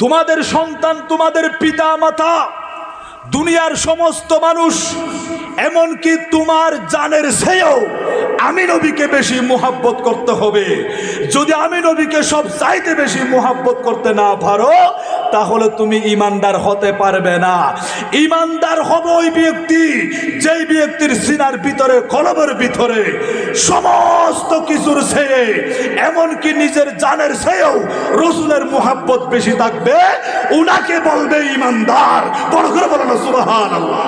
তোমাদের সন্তান, তোমাদের পিতা মাতা, দুনিয়ার সমস্ত মানুষ, এমনকি তোমার জানের চেয়েও আমি নবীকে বেশি মুহাব্বত করতে হবে। যদি আমি নবীকে সব চাইতে বেশি মুহাব্বত করতে না পারো, তাহলে তুমি ইমানদার হতে পারবে না। ইমানদার হবে ওই ব্যক্তি যেই ব্যক্তির সিনার ভিতরে, কলবের ভিতরে সমস্ত কিছুর চেয়ে, এমনকি নিজের জানের চেয়েও রাসূলের মুহাব্বত বেশি থাকবে, উনাকে বলবে ইমানদার। বড় করে বলো না সুবহানাল্লাহ।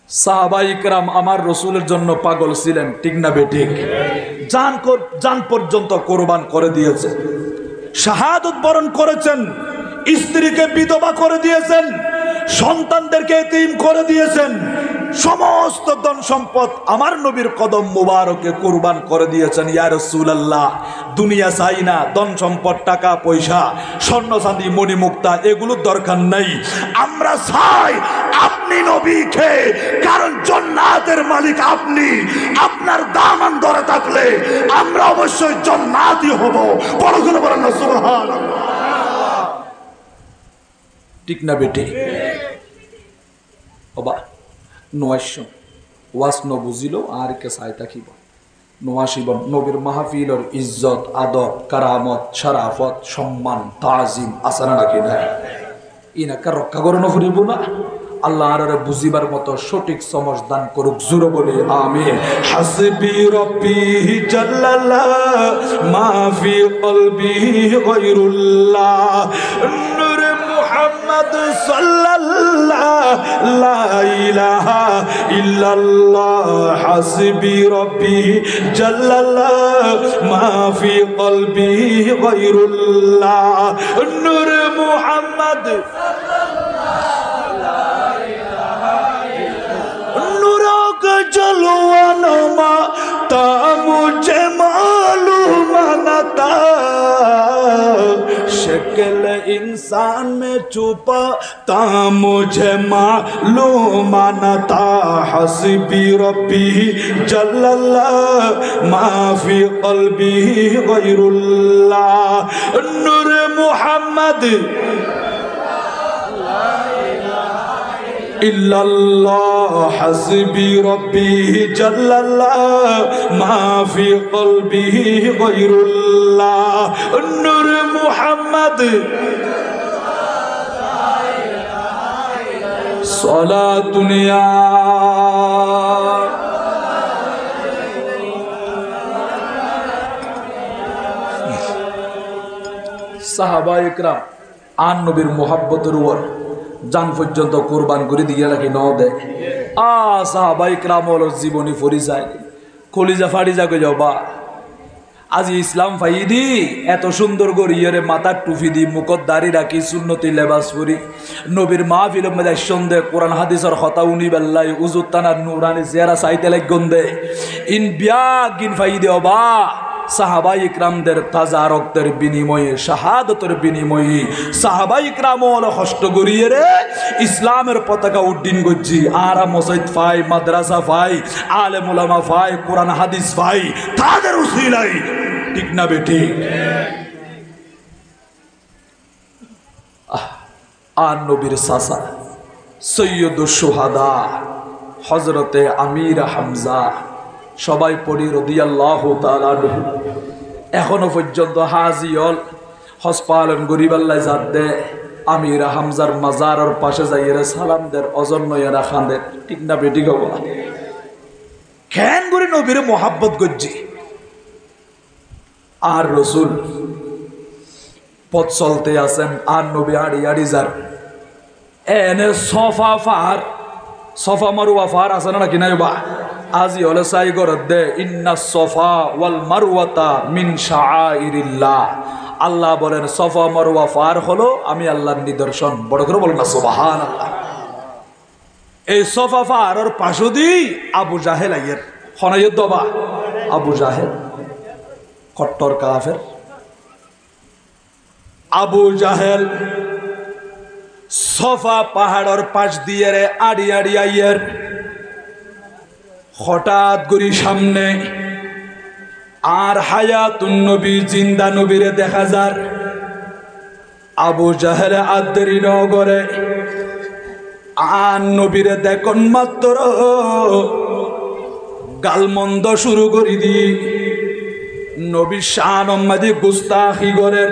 সাহাবায়ে কেরাম আমার রাসূলের জন্য পাগল ছিলেন, ঠিক না বেঠিক? জান পর্যন্ত কোরবান করে দিয়েছে, শাহাদত বরণ করেছেন, স্ত্রীকে বিধবা করে দিয়েছেন, সন্তানদেরকে এতিম করে দিয়েছেন, সমস্ত ধন সম্পদ আমার নবীর কদম মুবারকে কুরবান করে দিয়েছেন। ইয়া রাসূলুল্লাহ, দুনিয়া চাই না, ধন সম্পদ, টাকা পয়সা, স্বর্ণ চাঁদি, মণিমুক্তা, এগুলোর দরকার নাই। আমরা চাই আপনি নবীকে, কারণ জান্নাতের মালিক আপনি। আপনার দামান ধরে থাকলে আমরা অবশ্যই জান্নাতি হব। বড় করে বলেন না সুবহানাল্লাহ। ঠিক না বেটি? বাবা নয়শ ওয়াস ন বুঝিল আর কে চাই থাকিব। নোয়াশিবন নবীর মাহফিলর ইজ্জত, আদব, কারামত, শরাফত, সম্মান, তাজিম আছে না নাকি? না, ইনাকে রক্ষা করে ফুরিব না। আল্লাহ আরে বুঝিবার মতো সঠিক সমঝ দান করুক। জোরে বলি আমিন। হাসবি রব্বি জাল্লাল্লাহ মা ফি কলবি গায়রুল্লাহ, নূরে মুহাম্মদ সাল্লাল্লাহ, লা ইলাহা ইল্লাল্লাহ। হাসবি রব্বি জাল্লাল্লাহ মা ফি কলবি গায়রুল্লাহ, নূরে মুহাম্মদ जलवानुमा ता मुझे मालूम न था, शक्ल इंसान में छुपा ता मुझे मालूम न था। हस्बी रब्बी जल्लल्लाह मा फी क़ल्बी गैरुल्लाह, नूर मुहम्मद इल्लल्लाह। हस्बी रब्बी जल्लल्लाह मा फी क़ल्बी गैरुल्लाह, नूर मुहम्मद सलातुन या साहाबाए किराम आन नबीर मुहब्बतेर उपর জান পর্যন্ত কোরবান করে দিয়ে নাকি ন দেয়। সাহাবায়ে কেরামের জীবনী পরিচয় কলিজা ফাড়ি যাকে যাবা। আজ ইসলাম ফাইদি এত সুন্দর গড়িয়ে মাথার টুপি দি, মুখত দাড়ি রাখি, সুন্নতি লেবাস পরি, নবীর মাহফিল মধ্যে সন্দেহ কোরআন হাদিসের কথা উনি বেল্লাই উজুত তানার নুরানি চেহারা চাইতে লাগুন দে। ইন বিয়া গিন ফাইদি অবা সাহাবায়ে ইকরামদের তাজা রক্তের বিনিময়ে, শাহাদতের বিনিময়ে সাহাবায়ে ইকরাম কষ্ট করিয়ে রে ইসলামের পতাকা উড্ডীন করছি। আরা মসজিদ ফাই, মাদ্রাসা ফাই, আলেম উলামা ফাই, কোরআন হাদিস ফাই, তাদের উসিলাই। ঠিক না বেটি? আর নবীর চাচা সৈয়দুশ শুহাদা হযরতে আমির হামজা, সবাই পড়ি রাদিয়াল্লাহু তাআলা আনহু। এখনো পর্যন্ত হাজি হল হজ পালন গরিবাল্লাহ জাত দে আমির হামজার মাজারের পাশে যাইয়ে সালাম দের, অজন্য এরা খান্দে। ঠিক না বেটি গো? কেন করে নবীর মোহাব্বত গজ্জি। আর রসুল পথ চলতে আছেন, আর নবী আড়ি আড়ি যার এনে সফা ফার, সফা মারুয়া ফার আছে না নাকি নাই বা? আজি হলে সাই গরত দে ইন্না সফা ওয়াল মারওয়াতা মিন শাআইরিল্লাহ। আল্লাহ বলেন সফা মারওয়া ফার হলো আমি আল্লাহর নিদর্শন। বড় করে বলেন না সুবহানাল্লাহ। এই সফা ফারর পাশদি আবু জাহেল আইয়ের খনাইয়ের দবা। আবু জাহেল কট্টর কাফের। আবু জাহেল সফা পাহাড়ের পাশ দিয়ে রে আড়ি আড়ি আইয়ের। হঠাৎ করি সামনে আর হায়াতুন নবী, জিন্দা নবীরে দেখা যার। আবু জাহেল আদেরি নগরে আন নবীরে দেখুন মাত্র গালমন্দ শুরু করি দি নবী শান উম্মদি গুস্তাখি করেন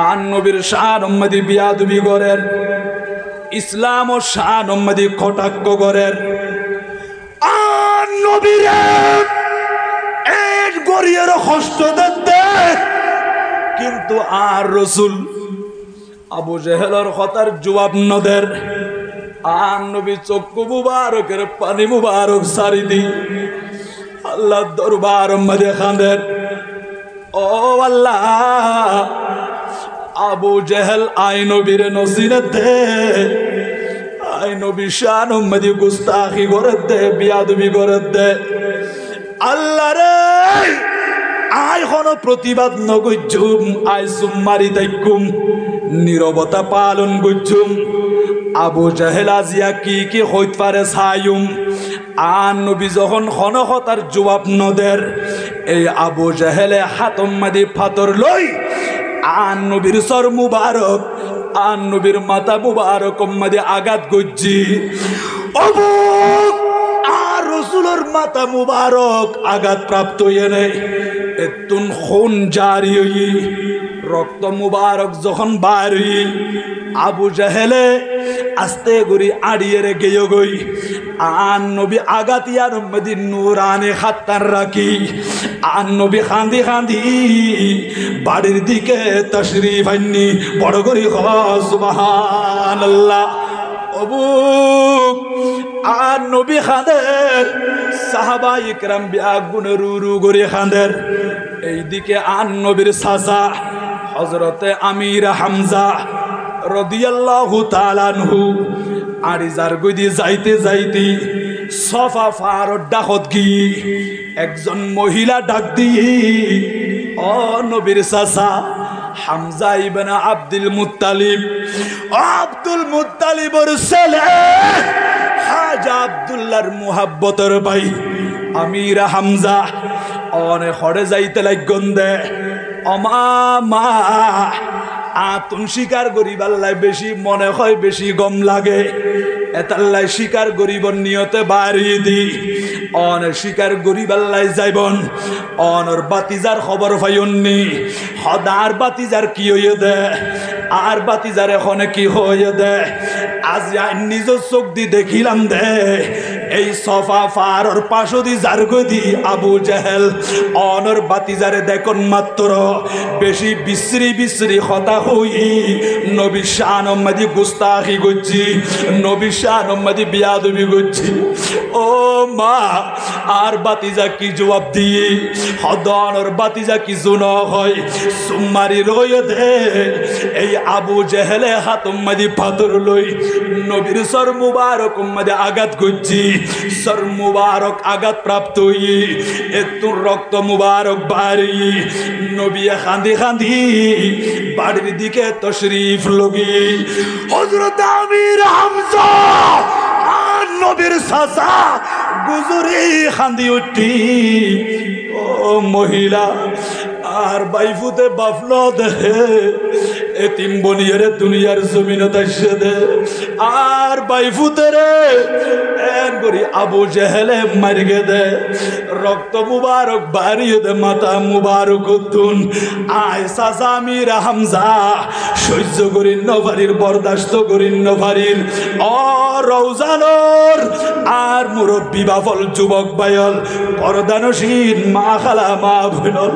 আন নবীর শান উম্মদি বিয়াদবি করেন ইসলাম ও শান উম্মদি কটাক্ষ করেন আন নবীরে এক গরিয়ের কষ্ট দিতে কিন্তু আর রাসূল আবু জাহেলের কথার জবাব নদের আর নবী চক্ষু মুবারকের পানি মুবারক সারি দি আল্লাহ দরবার মধ্যে খাঁদেন ও আল্লাহ আবু জাহেল আই নবীর নসিরত দে আই নবী শান উম্মতি গুস্তাখি করে দে বিয়াদবি করে দে আল্লাহ রে আই কোনো প্রতিবাদ নগজুম আই সুম্মারি তাইকুম নীরবতা পালন করছুম আবু জাহেল আজিয়া কি হইতে পারে ছায়ুম আন নবী যখন খনখতার জবাব নদের এই আবু জাহেলে হাতম মাদি ফাতর লই আন নবীর সর মুবারক আন নবীর মাথা মুবারক মাদি আঘাত গজ্জি আবু আর রাসূলের মাথা মুবারক আঘাত প্রাপ্ত হয়ে নেই এতুন খুন জারি হই রক্ত মুবারক যখন বাড়ি আবু জাহেলে আস্তে করি আড়িয়ে গেয় গই আন নবী আগাতিয়ার মধ্যে নূরানে খাতার রাখি আন নবী খান্দি খান্দি বাড়ির দিকে তশরিফ আননি বড় করি সুবহানাল্লাহ আবু আর নবী খাদের সাহাবা ইকরাম বিয়াগুনে রু করে খাদের এইদিকে আন নবীর চাচা হযরতে আমির হামজা রাদিয়াল্লাহু তাআলা আনহু আরিজার গদি যাইতে যাইতে সফা ফারত ডাকত গি একজন মহিলা ডাক দিয়ে ও নবীর চাচা হামজা ইবনে আব্দুল মুত্তালিবর ছেলে হাজা আব্দুল্লাহর মুহাব্বতের ভাই আমির হামজা অনে হড়ে যাইতে লাগন দে অমা আতুন শিকার গরিবাল্লাই বেশি মনে হয় বেশি গম লাগে এতাল্লাই শিকার গরিবর নিয়তে বাড়ি দি অন শিকার গরিবাল্লাই যাইবন অনর বাতিজার খবর পাইনি হদার বাতিজার কি হইয়ে দে আর বাতিজার এখনে কি হইয়ে দে আজ নিজ চোখ দি দেখিলাম দে এই সফা ফারর পাশো দি যার গদি আবু জাহেল অনর বাতিজারে দেখুন মাত্র বেশি বিশ্রী কথা হই নবী শান উম্মতি গুস্তাখি করছি নবী শান উম্মতি বিয়াদবি করছি ও মা আর বাতিজা কি জবাব দিয়ে হদনর বাতিজা কিছু ন হয় সুম্মারি রয়ে দে এই আবু জাহেলে হাত উম্মতি পাথর লই নবীর সর মুবারক উম্মতি আঘাত করছি সর মুবারক আঘাত প্রাপ্ত হই এত রক্ত মুবারক বাড়ি নবী খান্দি খান্দি বাড়ির দিকে তশরিফ লগি হযরত আমির হামজা আর নবীর চাচা গুজরি খান্দি উঠি ও মহিলা আর বাইফুতে বাফল দেহে এতিম বনিয়ারে দুনিয়ার জমিনত আসে দে আর বাইফুতে রে এন করি আবু জাহেলে মারিগে দে রক্ত মুবারক বাড়িয়ে দে মাথা মুবারক তুন আয় চাচা আমির হামজা সহ্য করি নভারির বরদাস্ত করি নভারির অ রওজানোর আর মুরব্বী বাফল যুবক বায়ল পরদানসীন মা খালা মা বোনল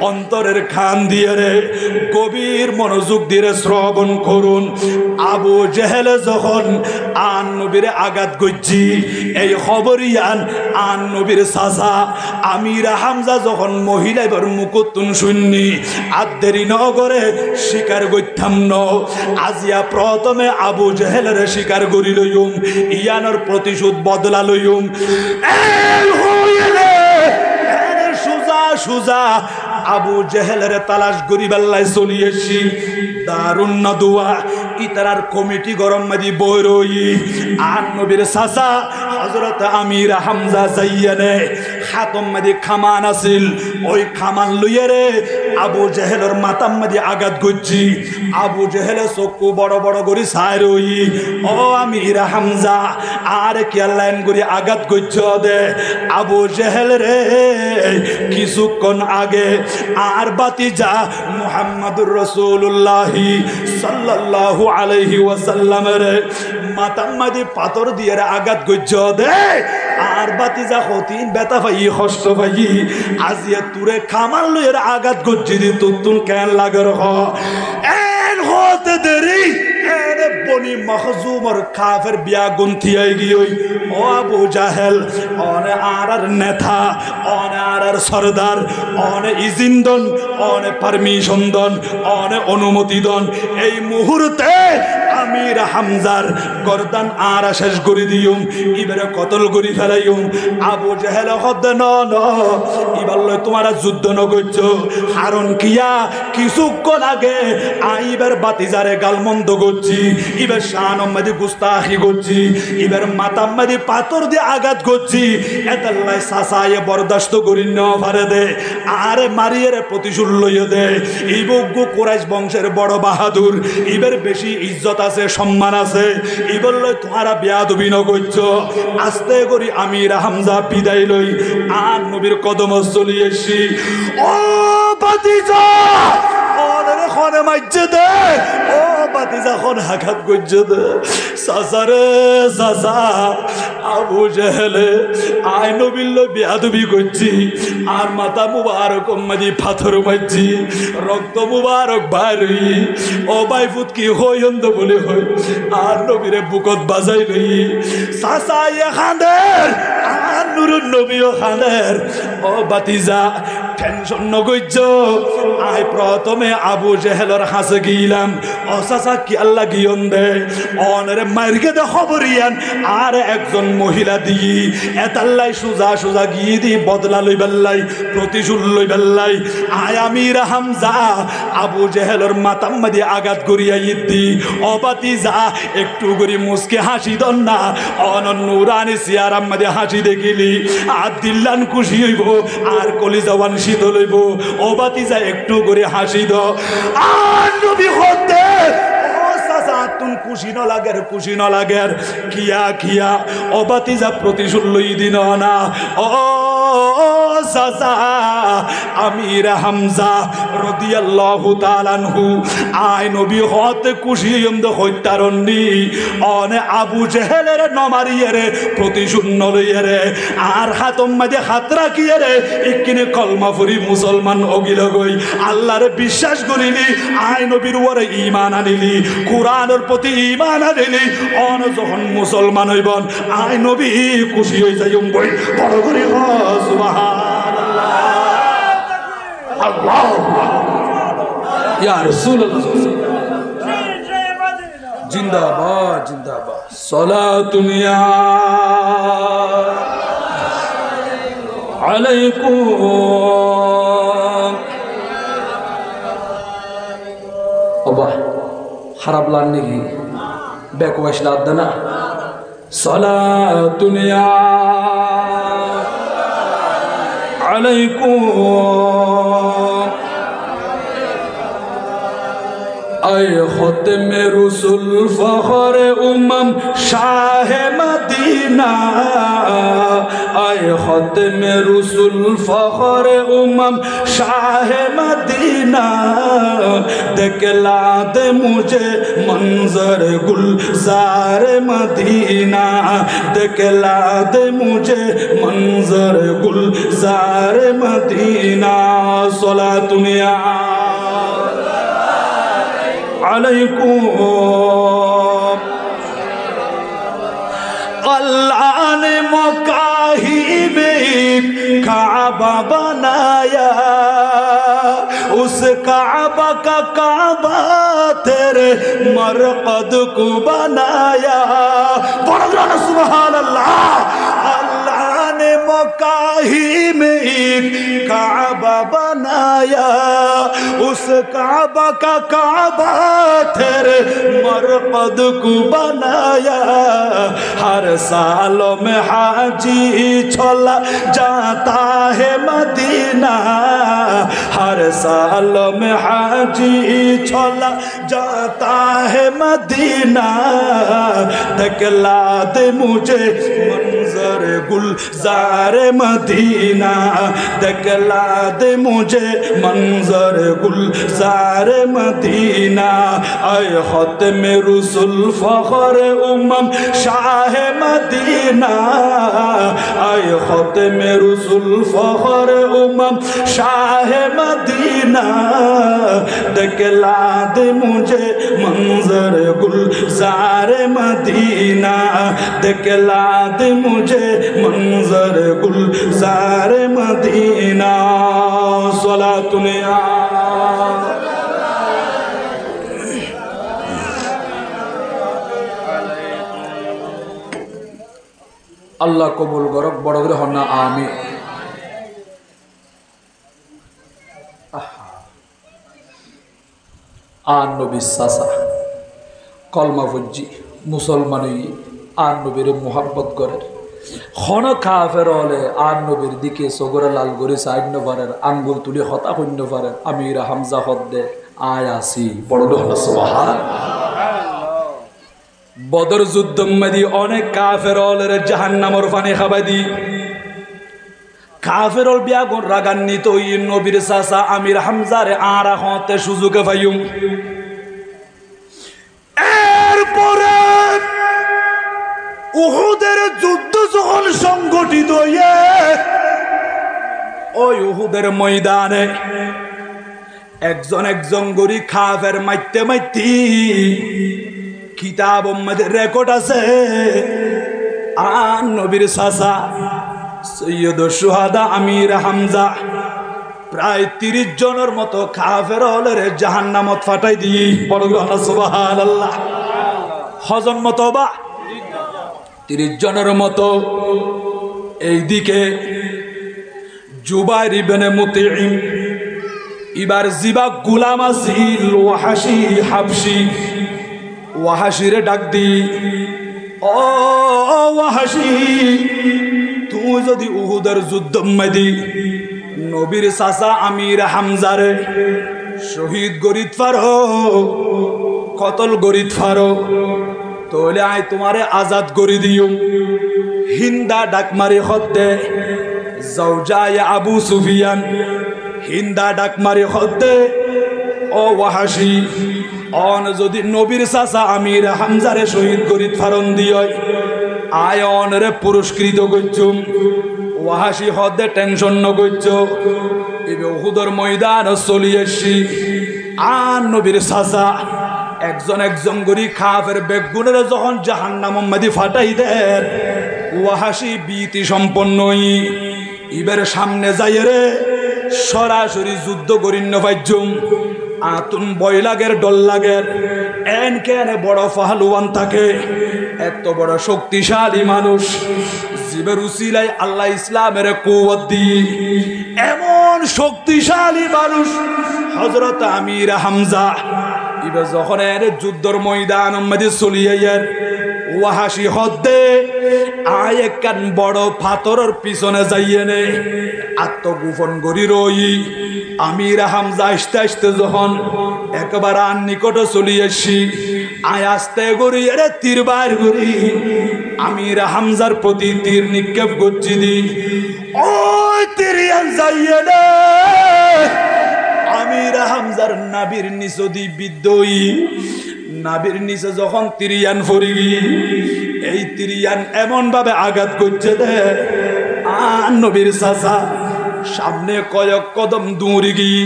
অন্তরের খান দিয়ে রে গভীর মনোযোগ দিয়ে শ্রবণ করুন আবু জাহেলে যখন আন নবীরে আঘাত করছি এই খবরিয়ান আন নবীর চাচা আমির হামজা যখন মহিলা এবার মুকুতুন শুননি আর দেরি নগরে স্বীকার করতাম ন আজিয়া প্রথমে আবু জাহেলের স্বীকার করি লইম ইয়ানোর প্রতিশোধ বদলা লইম সুজা আবু জাহেলের তালাশ গরিবাল্লাই চলিয়েছি দারুন নদুয়া ইতারার কমিটি গরম মাদি বইরই আর নবীর চাচা হযরত আমির হামজা যাইয়ানে হাতম মাদি খামান আছিল ওই খামান লইয়ে রে আবু জেহেলের মাথার মধ্যে আঘাত করছি আবু জেহেলে চক্ষু বড় বড় করে সায় রই ও আমির হামজা আর কেলাইন করে আঘাত করছ দে আবু জেহেল রে কিছুক্ষণ আগে আর বাতিজা মুহাম্মদুর রাসূলুল্লাহ সাল্লাল্লাহু আলাইহি ওয়াসাল্লামের মাথার মধ্যে পাথর দিয়ে আঘাত করছ দে আর বাতিজা হতিন বেতা ভাই কষ্ট ভাই আজিয়া তুরে খামার লইয়ের আঘাত করছি দি তুন কেন লাগে রহ এন হতে দেরি এনে বনি মখজুমর কাফের বিয়া গুনতি আই গিয়ই ও আবু জাহেল অনে আর নেতা অনে আর সরদার অনে ইজিন্দন অনে পারমিশন দন অনে অনুমতি দন এই মুহূর্তে আমির হামজার গর্দান আর শেষ করে দিউম ইবারে কতল করি ফেলাইম আবু জেহেল হদ ন ইবার লয় তোমারা যুদ্ধ ন করছো কারণ কিয়া কিছুক্ষণ আগে আইবার বাতিজারে গালমন্দ করছি ইবার শান মাদি গুস্তাখি করছি ইবার মাতাম মাদি পাথর দিয়ে আঘাত করছি এতাল্লাই সাসায়ে বরদাস্ত করি ন পারে দে আরে মারিয়ে প্রতিশোধ লইয়ে দে এই বগ্গু কুরাইশ বংশের বড় বাহাদুর ইবার বেশি ইজ্জত আছে সম্মান আছে এই বললো তোমারা বেয়াদবি ন করছো আস্তে করি আমির হামজা বিদায় লই আর নবীর কদম চলি এসছি ও বাতিজা ওরে খনে মাইজে দে ও বাতিজা খন আঘাত করছে দে সাসারে সাসা আবু জেহেলে আয় নবীর বেয়াদবি করছি আর মাথা মুবারক মাদি পাথর মারছি রক্ত মুবারক বাইরই ও বাইফুত কি হই অন্ধ বলে হই আর নবীরে বুকত বাজাই লই সাসা ইয়ে খানের আর নুরুন নবীও খানের ও বাতিজা টেনশন নগৈজ আয় প্রথমে আবু জেহেলর হাসে গিলাম ও সাসা কি আল্লাহ গিয়ন দে অনরে মারকে দে খবরিয়ান আর একজন মহিলা দি এতাল্লাই সুজা সুজা গিয়ে দি বদলা লই বেল্লাই প্রতিশোধ লই বেল্লাই আয় আমির হামজা আবু জেহেলর মাথার মধ্যে আঘাত করিয়া ইদ্দি অবাতি যা একটু করে মুসকে হাসি দন না অনন্য নুরানি সিয়ারাম মধ্যে হাসি দেখিলি আর দিল্লান খুশি হইব আর কলিজাওয়ান শীতল হইব অবাতি যা একটু করে হাসি দ আর নবী হতে তুন খুশি ন লাগের কিয়া কিয়া অবাতি যা প্রতিশোধ লই দিন না ও সাসা আমির হামজা রাদিয়াল্লাহু তাআলা আনহু আয় নবী হতে খুশি হইন্দ হইতারন্নি অনে আবু জেহেলের নমারিয়ে রে প্রতিশোধ নলইয়ে রে আর হাতম মাঝে হাত রাখিয়ে রে ইকিনে কলমা ফুরি মুসলমান অগিল গই আল্লাহর বিশ্বাস করিলি আয় নবীর ওরে ঈমান আনিলি কোরআনের প্রতি ঈমান আনিলি অন যখন মুসলমান হইবন আয় নবী খুশি হই যাইম বই বড় করে সুবহানাল্লাহ আল্লাহু ইয়া রাসূলুল্লাহ জিন্দাবাদ জিন্দাবাদ সালাতুন ইয়া আলাইকুম ওবা খারাপ লাগনি কি বেকওয়াশ লাদ না সালাতুন ইয়া আলাইকুম আয় খতমে রসুল ফখরে উম্মম শাহ মদিনা আয় খতমে রসুল ফখরে উম্মম শাহ মদিনা দেখলা দে মুঝে मंजर गुलजार मदीना देखला दे मुझे मंजर गुलजार मदीना सलातुन या अलैकुम अल्लाह ने मकाही में काबा बनाया उस काबा का काबा तेरे मरकद को बनाया सुभान अल्लाह अल्लाह ने काही में एक काबा बनाया, उस काबा का काबा तेरे मरकद को बनाया। हर सालों में हाजी छोला जाता है मदीना, हर सालों में हाजी छोला जाता है मदीना। दिखला दे मुझे मंजर गुलजार मदीना, दिखला दे मुझे मंजर गुलजार मदीना। ऐ ख़त्म रुसूल फ़ख्र उम्म शाह मदीना, ऐ ख़त्म रुसूल फ़ख्र उम्म शाह मदीना। दिखला दे मुझे मंजर गुलजार मदीना, दिखला दे मुझे मंजर गुलजार मदीना। सलातुन या আল্লাহ কবুল করক, বড় করে হন না আমিন। আর নবী সাসা কলমা ফুজি মুসলমানই আর নবীর মোহাব্বত করে খন কাফের হলে আর নবীর দিকে সগরে লাল করে সাইড পারেন, আঙ্গুল তুলি হতা শূন্য পারেন। আমির হামজা হদ্দে আয় আসি বড় সুবহানাল্লাহ। বদর যুদ্ধ মেদি অনেক কাফের হলের জাহান্নামর পানি খাবাই দি কাফেরল বিয়াগুন রাগান্বিত ওই নবীর চাচা আমির হামজারে আড়া হতে সুযোগে পাইম। এরপরে উহুদের যুদ্ধ যখন সংগঠিত হয়ে ওই উহুদের ময়দানে একজন একজন গরি কাফের মাইতে মাইতি কিতাব মধ্যে রেকর্ড আছে আর নবীর চাচা সৈয়দ শুহাদা আমির হামজা প্রায় 30 জনের মতো কাফের হলের জাহান্নামত ফাটাই দিয়ে বড় সুবহানাল্লাহ। হজন মতো বা 30 জনের মতো। এইদিকে জুবাইর ইবনে মুতঈম এবার জিবা গোলাম আছিল ওয়াহাশি হাবশি, ওয়াহাশিরে ডাক দি, ও ওয়াহাশি তুই যদি উহুদের যুদ্ধ মেদি নবীর চাচা আমির হামজারে শহীদ গরিত পারো, কতল গরিত পারো, তাহলে আই তোমারে আজাদ করি দিও। হিন্দা ডাক মারি হদ্দে জাওজায়ে আবু সুফিয়ান, হিন্দা ডাক মারি হদ্দে ও ওয়াহাশি অন যদি নবীর চাচা আমির হামজারে শহীদ গরিত ফারন দিয় আয়ন রে পুরস্কৃত করছুম। ওয়াহাশি হদ্দে টেনশন নগৈছ এবে উহুদের ময়দান চলি আসছি। আর নবীর চাচা একজন একজন গরি কাফের বেগুনের যখন জাহান্নাম মাদি ফাটাই দেন, ওয়াহাশি বীতি সম্পন্নই ইবের সামনে যাই রে সরাসরি যুদ্ধ করিন্য পাইজুম। আতুন বয় লাগের ডল লাগের এন কেন বড় ফাহলুয়ান থাকে, এত বড় শক্তিশালী মানুষ জীবের উসিলাই আল্লাহ ইসলামের কুওয়াত দি এমন শক্তিশালী মানুষ হযরত আমির হামজা ইবে যখন এর যুদ্ধর ময়দান মধ্যে চলিয়ার ওয়াহাশি হদ্দে আয় কান বড় পাথরের পিছনে যাইয়েনে আত্মগোপন করি রই। আমির হামজা আস্তে আস্তে যখন একবার আর নিকটে চলি আসি আয় আস্তে করি এর তীর বার করি আমির হামজার প্রতি তীর নিক্ষেপ করছি দি ওই তীরিয়ান যাইয়েনে আমির হামজার নাবির নিচে দি বিদ্যই নাবির নিচে যখন তিরিয়ান ফরি এই তিরিয়ান এমন ভাবে আঘাত করছে দে আর নবীর চাচা সামনে কয়েক কদম দূরে গিয়ে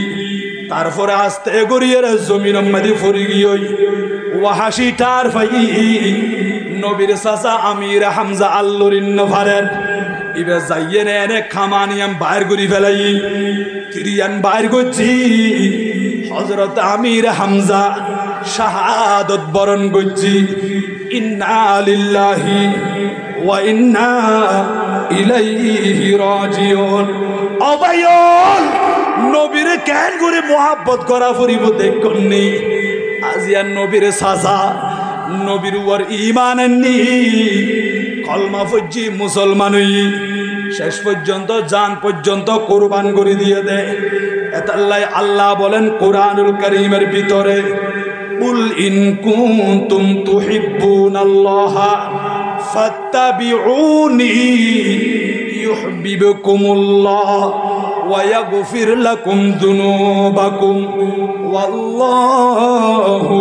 তারপরে আস্তে গড়িয়ে জমিন মাদি ফরি গিয়ে ওয়াহাশি টার ভাই নবীর চাচা আমির হামজা আল্লুরিন ফারেন ইবে যাইয়ে এনে খামানিয়াম বাইর করি ফেলাই তিরিয়ান বাইর করছি হযরত আমির হামজা শাহাদত বরণ করছি। ইন্না লিল্লাহি ওয়া ইন্না ইলাইহি রাজিউন। অবায়ল নবীর কেন করে মোহাব্বত করা ফুরিব দেখুননি। আজিয়ার নবীর সাজা নবীর উপর ঈমান আননি, কলমা পড়ছি মুসলমান হই, শেষ পর্যন্ত জান পর্যন্ত কুরবান করে দিয়ে দেয়। এতাল্লাই আল্লাহ বলেন কোরআনুল কারীমের ভিতরে, কুল ইন কুনতুম তুহিব্বুনাল্লাহা ফাত্তাবিউনি ইউহিব্বুকুমুল্লাহ ওয়া ইয়াগফির লাকুম যুনুবাকুম ওয়াল্লাহু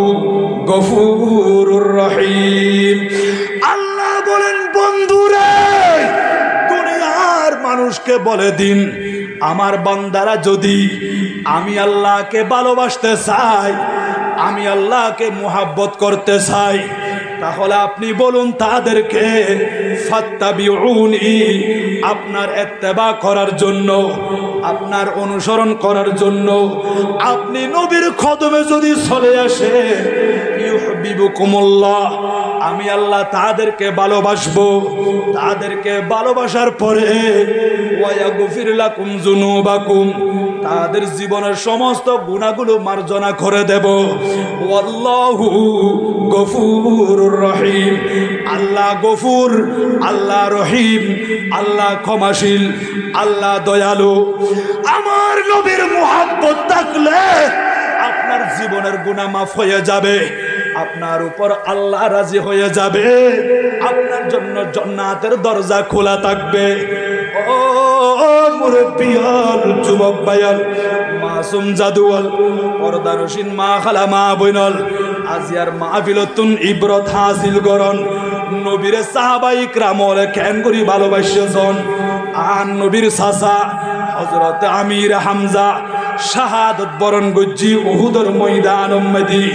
গফুরুর রহিম। আল্লাহ বলেন বন্ধুরে দুনিয়ার মানুষকে বলে দিন, আমার বান্দারা যদি আমি আল্লাহকে ভালোবাসতে চাই, আমি আল্লাহকে মুহাব্বত করতে চাই, তাহলে আপনি বলুন তাদেরকে ফাত্তাবিউনি, আপনার ইত্তেবা করার জন্য, আপনার অনুসরণ করার জন্য আপনি নবীর কদমে যদি চলে আসে, ইউহিব্বুকুমুল্লাহ, আমি আল্লাহ তাদেরকে ভালোবাসবো, তাদেরকে ভালোবাসার পরে ওয়া ইয়াগফির লাকুম যুনুবাকুম, তাদের জীবনের সমস্ত গুনাহগুলো মার্জনা করে দেব। ওয়াল্লাহু গফুরুর রহিম, আল্লাহ গফুর, আল্লাহ রহিম, আল্লাহ ক্ষমাশীল, আল্লাহ দয়ালু। আমার নবীর মুহাব্বত থাকলে আপনার জীবনের গুনাহ মাফ হয়ে যাবে, আপনার উপর আল্লাহ রাজি হয়ে যাবে, আপনার জন্য জান্নাতের দরজা খোলা থাকবে। ও মুরব্বিয়াল, যুবক ভাইয়াল, মাসুম জাদুয়াল, পর্দারশীন মা খালা মা বইনল, আজিয়ার মাহফিলতুন ইবরত হাসিল করন। নবীর সাহাবাই کرامল কেন করি ভালোবাসেছেন। আর নবীর চাচা হযরত আমির হামজা শাহাদত বরণ গজ্জি উহুদের ময়দান উম্মতি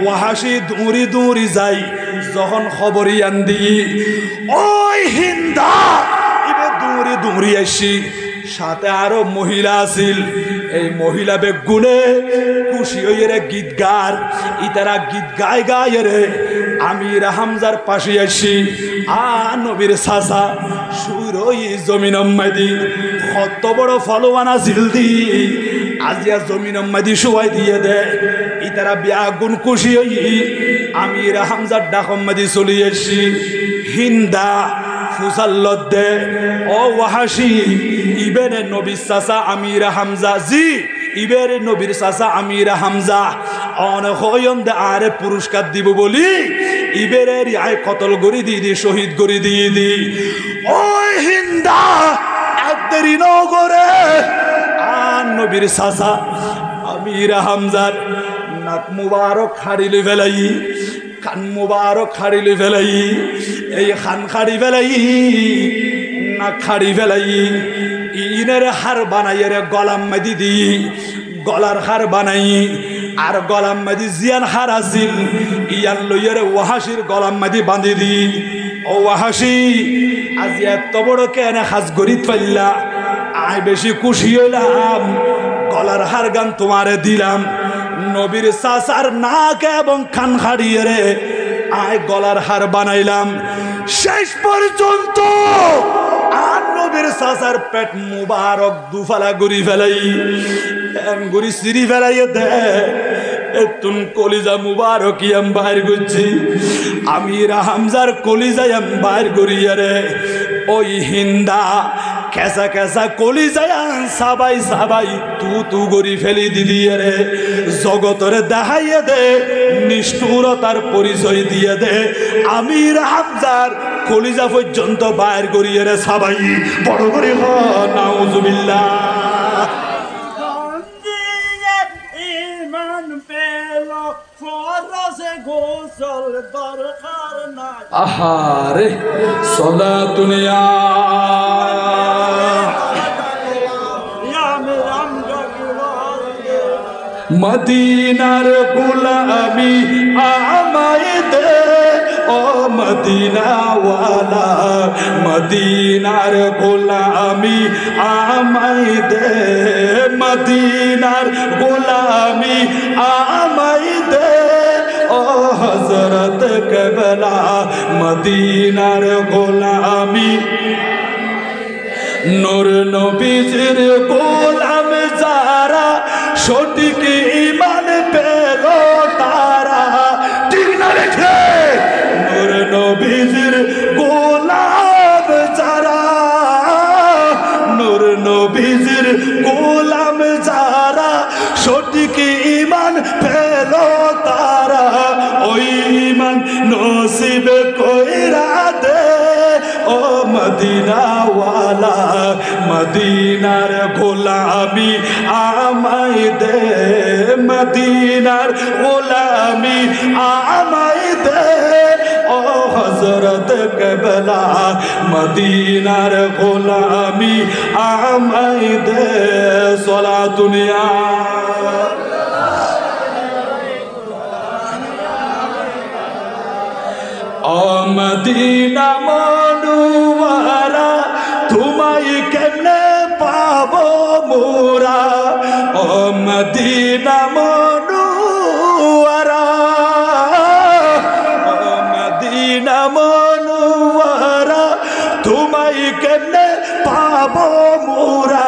ওয়াহাশি দৌড়ি দৌড়ি যাই যখন খবরই আন্দি, ওই হিন্দা ইবে দৌড়ি দৌড়ি আসি, সাথে আরো মহিলা আছিল। এই মহিলা বেগুনে খুশি হইয়ে রে গীত গার, ইতারা গীত গায় গায় রে আমির হামজার পাশে আসি। আর নবীর চাচা সুরই জমিন উম্মতি কত বড় ফলোয়ান আছিল দি, আজিয়া জমিন উম্মতি শুয়াই দিয়ে দে। ইতারা বিয়াগুন খুশি হই আমির হামজার ডাক উম্মতি চলি আসি। হিন্দা ফুসাল্লত দে, ও ওয়াহাশি ইবেনে নবীর চাচা আমির হামজা, জি ইবেরে নবীর চাচা আমির হামজা অনেক হইন দে আরে পুরস্কার দিব বলি ইবেরে রিয়ায় কতল গড়ি দিয়ে দি, শহীদ গড়ি দিয়ে দি। ওই হিন্দা এক দেরি নগরে আর নবীর চাচা আমির হামজার নাক মুবারক খাড়িলে ফেলাই, খান মুবারক খাড়িলে ফেলাই, এই খান খাড়ি ফেলাই, নাক খাড়ি ফেলাই, ইনের হার বানাই রে গলাম মাদি দি, গলার হার বানাই। আর গলাম মাদি জিয়ান হার আছিল ইয়ার লইয়ের ওয়াহাসির গলাম মাদি বাঁধি দি। ও ওয়াহাসি আজ এত বড় কেন হাজ গরিত পাইলা, আয় বেশি খুশি হইলাম, গলার হার গান তোমারে দিলাম। নবীর চাচার নাক এবং খান খাড়িয়ে রে আয় গলার হার বানাইলাম। শেষ পর্যন্ত আর নবীর চাচার পেট মুবারক দুফালা গুড়ি ফেলাই, গুড়ি সিঁড়ি ফেলাইয়ে দে। তুন কলিজা মুবারক ইয়াম বাইর করছি, আমির হামজার কলিজায়াম বাইর করিয়া রে। ওই হিন্দা কেসা কেসা কলিজায়ান সাবাই সাবাই তু তু গড়ি ফেলি দিদিয়ে রে। জগতরে দেখাইয়ে দে, নিষ্ঠুরতার পরিচয় দিয়ে দে। আমির হামজার কলিজা পর্যন্ত বাইর করিয়ে রে সাবাই বড় করে হ নাউজুবিল্লাহ। আহারে সালাতুন ইয়া মদিনার গোলামি আমায় দে, ও মদিনা ওয়ালা মদিনার গোলামি আমায় দে, মদিনার গোলামি আমায় দে। ও হযরত কেবলা মদিনার গোলামি নূর নবীজির গোলাম যারা সঠিক ঈমান পেল তারা ঠিক না রেখে নূর নবীজির গোলাম যারা নূর নবীজির গোলাম যারা সঠিক ঈমান পেল তারা ওই ঈমান নসিব কইরা দে ও মদিনা ওয়ালা মদিনার গোলামি আমায় দে মদিনার গোলামি আমায় দে ও হযরত কেবলা মদিনার গোলামি আমায় দে সালাতুন ইয়া ও মদিনা মনুয়ারা তোমায় কেমনে পাবো মোরা ও মদিনা মনুয়ারা ও মদিনা মনুয়ারা তোমায় কেমনে পাবো মোরা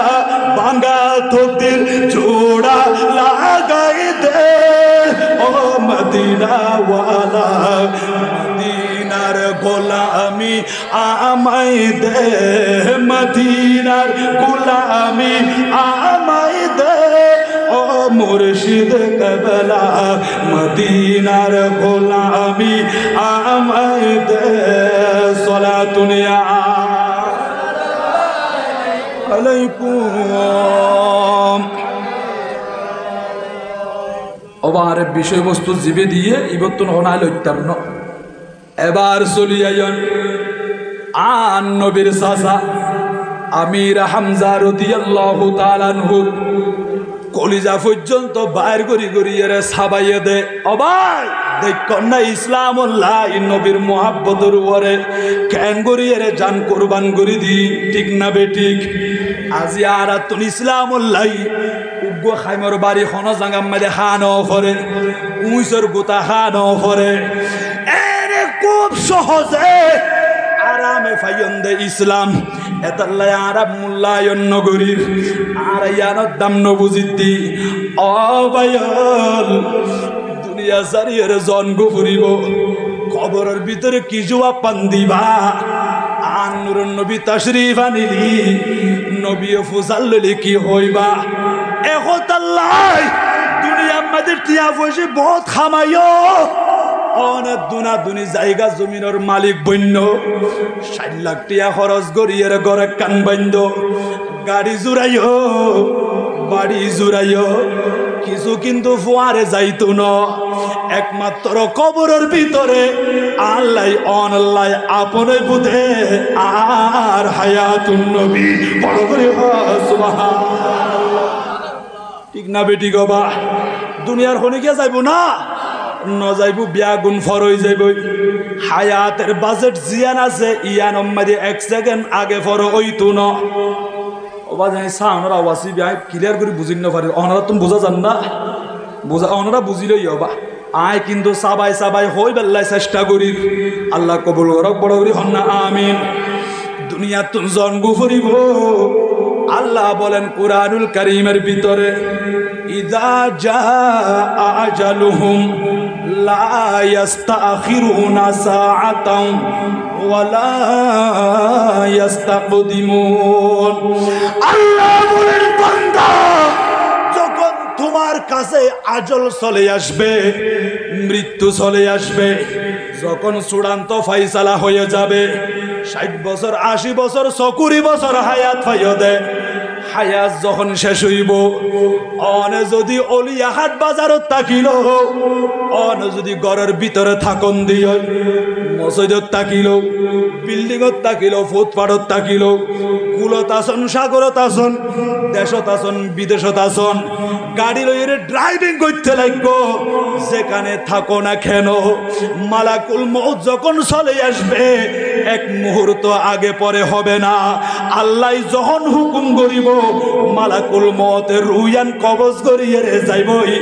ভাঙা তোদের জোড়া লাগাই দে ও মদিনা ওয়ালা মদিনার গোলামি আমায় দে মদিনার গোলামি আমায় দে ও মুর্শিদ কেবলা মদিনার গোলামি আমায় দে সালাতুন ইয়া আলাইকুম ওবার বিষয়বস্তু জিবে দিয়ে ইবতুন হনাল উত্তরণ এবার চলি আইন আন নবীর চাচা আমির হামজা রাদিয়াল্লাহু তাআলা আনহু কলিজা পর্যন্ত বাইর করি করি এরে সাবাইয়ে দে অবাই দেখুন না ইসলামুল্লাহ নবীর মুহাব্বতের উপরে কেন করি এরে জান কুরবান করে দি ঠিক না বেঠিক আজি আর তুন ইসলামুল্লাহ উগ্র খাইমর বাড়ি খন জাঙ্গাম মাঝে খানো ফরে উইসর গোতা খানো ফরে এরে খুব সহজে আরামে ফাইয়ন দে ইসলাম এতাল্লাই আরব মূল্যায়ন নগরীর আর ইয়ানত দাম নবুজিতি অবায়ল দুনিয়া সারিয়ের জন্ম ফুরিব কবরের ভিতরে কি জবাব পান দিবা আন নূরুন নবী তাশরীফ আনিলি নবী ফুজাল্লি কি হইবা এখতাল্লাই দুনিয়া আমাদের টিয়া পয়সা বহুত খামাইও অনেক দুনা দুনি জায়গা জমিনের মালিক বন্য 60 লাখ টিয়া খরচ করিয়ে ঘরে কান বন্ধ গাড়ি জুড়াইও বাড়ি জুড়াইও কিছু কিন্তু ফুয়ারে যাইতো না একমাত্র কবরের ভিতরে আল্লাহ অনল্লাহ আপনে বুঝে আর হায়াতুন নবী বড় করে সুবহানাল্লাহ ঠিক না বেটি গবা দুনিয়ার হনে গিয়া যাইব না নজাইবু বিয়া গুণ ফরই যাইব হায়াতের বাজেট জিয়ান আছে ইয়ান মাঝে 1 সেকেন্ড আগে ফর হইতো না ওবা জানি সাউনারা ওয়াসি বিয়া ক্লিয়ার করে বুঝিন না পারে ওনারা তুমি বুঝা জান না বুঝা ওনারা বুঝিলই হবা আয় কিন্তু সাবাই সাবাই হই বেল্লাই চেষ্টা করি আল্লাহ কবুল করক বড় করি হন্না আমিন দুনিয়া তুন জন্ম ফুরিব আল্লাহ বলেন কুরআনুল কারীমের ভিতরে ইযা জাআ আজালুহুম লা ইস্তাখিরুনা সাআতান ওয়া লা ইস্তাকদিমুন আল্লাহ বলেন বান্দা যখন তোমার কাছে আজল চলে আসবে মৃত্যু চলে আসবে যখন চূড়ান্ত ফয়সালা হয়ে যাবে 60 বছর 80 বছর 70 বছর হায়াত পাইও দে হায়াত যখন শেষ হইব অনে যদি অলিয়া হাট বাজারত তাকিল অনে যদি ঘরের ভিতরে থাকন দিয় মসজিদত তাকিল বিল্ডিংত তাকিল ফুটপাথত তাকিল কুলত আসন সাগরত আসন দেশত আসন বিদেশত আসন গাড়ি লইরে ড্রাইভিং করতে লাগবো যেখানে থাকো না কেন মালাকুল মউত যখন চলে আসবে এক মুহূর্ত আগে পরে হবে না আল্লাহ যখন হুকুম করিব মালাকুল মতে রুয়ান কবজ করিয়ে রে যাইবই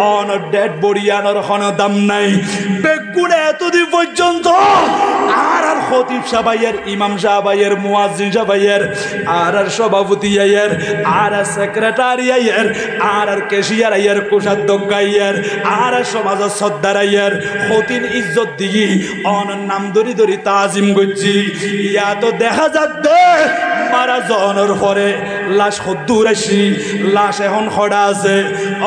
অন ডেড বডি আনার হন দাম নাই বেগুনে এতদিন পর্যন্ত আর খতিব সাহেবের ইমাম সাহেবের মুয়াজ্জিন সাহেবের আর সভাপতি আয়ের আর সেক্রেটারি আয়ের আর ক্যাশিয়ার আয়ের কোষাধ্যক্ষ আয়ের আর সমাজ সর্দার আয়ের খতিন ইজ্জত দিই অন নাম ধরি ধরি তাজিম করছি ইয়া তো দেখা যাচ্ছে মারা জনের পরে লাশ সদ্দুর আসি লাশ এখন খড়া আছে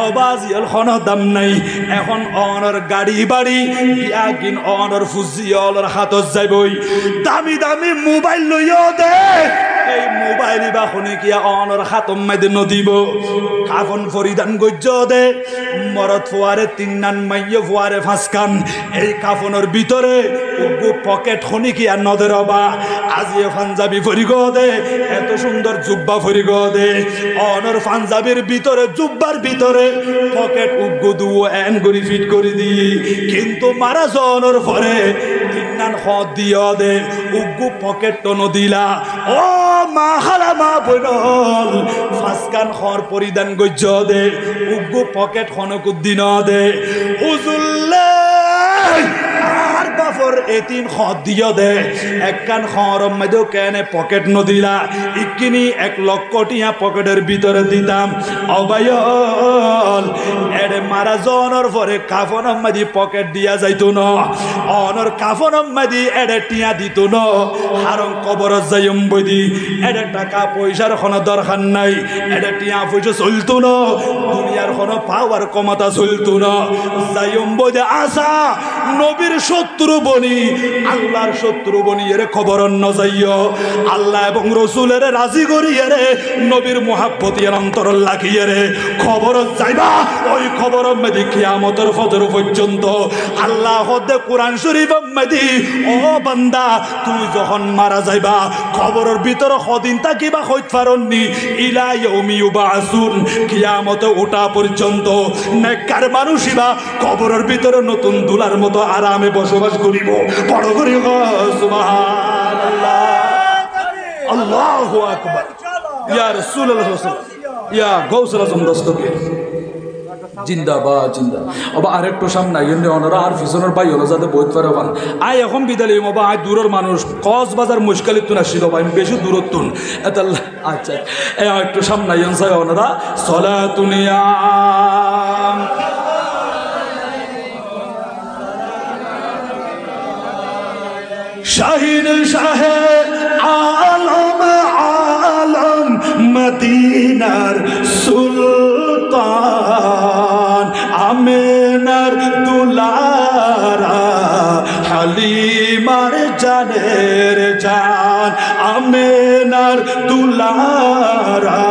অবাজিয়াল খন দাম নাই এখন অনর গাড়ি বাড়ি বিয়া কিন অনর ফুজিয়লর হাতত যাইবই দামি দামি মোবাইল লইও দে এই মোবাইল বা শুনি কিয়া অনর হাতম মাইদে নদিব কাফন ফরিদান গজ্জ দে মরদ ফুয়ারে তিননান মাইয়ে ফুয়ারে ফাঁসকান এই কাফনের ভিতরে পকেট শুনি কিয়া নদের বা আজিয়ে পাঞ্জাবি ফরিগ দে এত সুন্দর জুব্বা ফরিগ দে অনর পাঞ্জাবির ভিতরে জুব্বার ভিতরে পকেট উগ্গু দুও এন করি ফিট করে দি কিন্তু মারা জনের পরে তিননান হদ দিও দে উগ্গু পকেট তো নদিলা ও মা হালা মা বইনল ফাসকান খর পরিধান গজ্জ দে উগ্গু পকেট খনকুদ দিন দে উজুল্লে আর বাফর এতিম খদ দিও দে একখান খরম মধ্যে কেনে পকেট নদিলা ইকিনি 1 লক্ষ টিয়া পকেটের ভিতরে দিতাম অবায়ল এরে মারা জনের পরে কাফন মাদি পকেট দিয়া যাইতো না অনর কাফন মাদি এরে টিয়া দিত না হারং কবর যাইম বদি এরে টাকা পয়সার কোনো দরকার নাই এরে টিয়া পয়সা চলতো না দুনিয়ার কোনো পাওয়ার ক্ষমতা চলতো না যাইম বদি আসা নবীর শত্রু বনি আল্লাহর শত্রু বনি এর খবর ন যাইও আল্লাহ এবং রাসূলের রাজি করিয়ে রে নবীর মুহাব্বতি অন্তর লাগিয়ে রে খবর যাইবা ওই খবর মেদি কিয়ামতের ফজর পর্যন্ত আল্লাহ হদে কোরআন শরীফ মেদি ও বান্দা তুই যখন মারা যাইবা খবরের ভিতর কদিন থাকিবা হইত পারননি ইলা ইয়াউমি ইউবাসুন কিয়ামতে ওঠা পর্যন্ত নেককার মানুষইবা খবরের ভিতর নতুন দুলার মতো আরামে বসবাস করিব বড় করি সুবহানাল্লাহ আল্লাহু আকবার ইয়া রাসূলুল্লাহ ইয়া গৌসুল আজম দস্তগীর জিন্দাবাদ জিন্দা অবা আরেকটু সামনে এমনি অনরা আর পিছনের পাই হলো যাতে বইত পারে পান আই এখন বিদালি অবা আই দূরের মানুষ কক্সবাজার মুশকিলিত তুন আসছিল ভাই বেশি দূরত্ব এত আচ্ছা একটু সামনে চাই অনরা সলাতুনিয়া শাহিন শাহে আলম আলম মদিনার সুলতান আমেনার দুলারা হালিমার জানের জান আমেনার দুলারা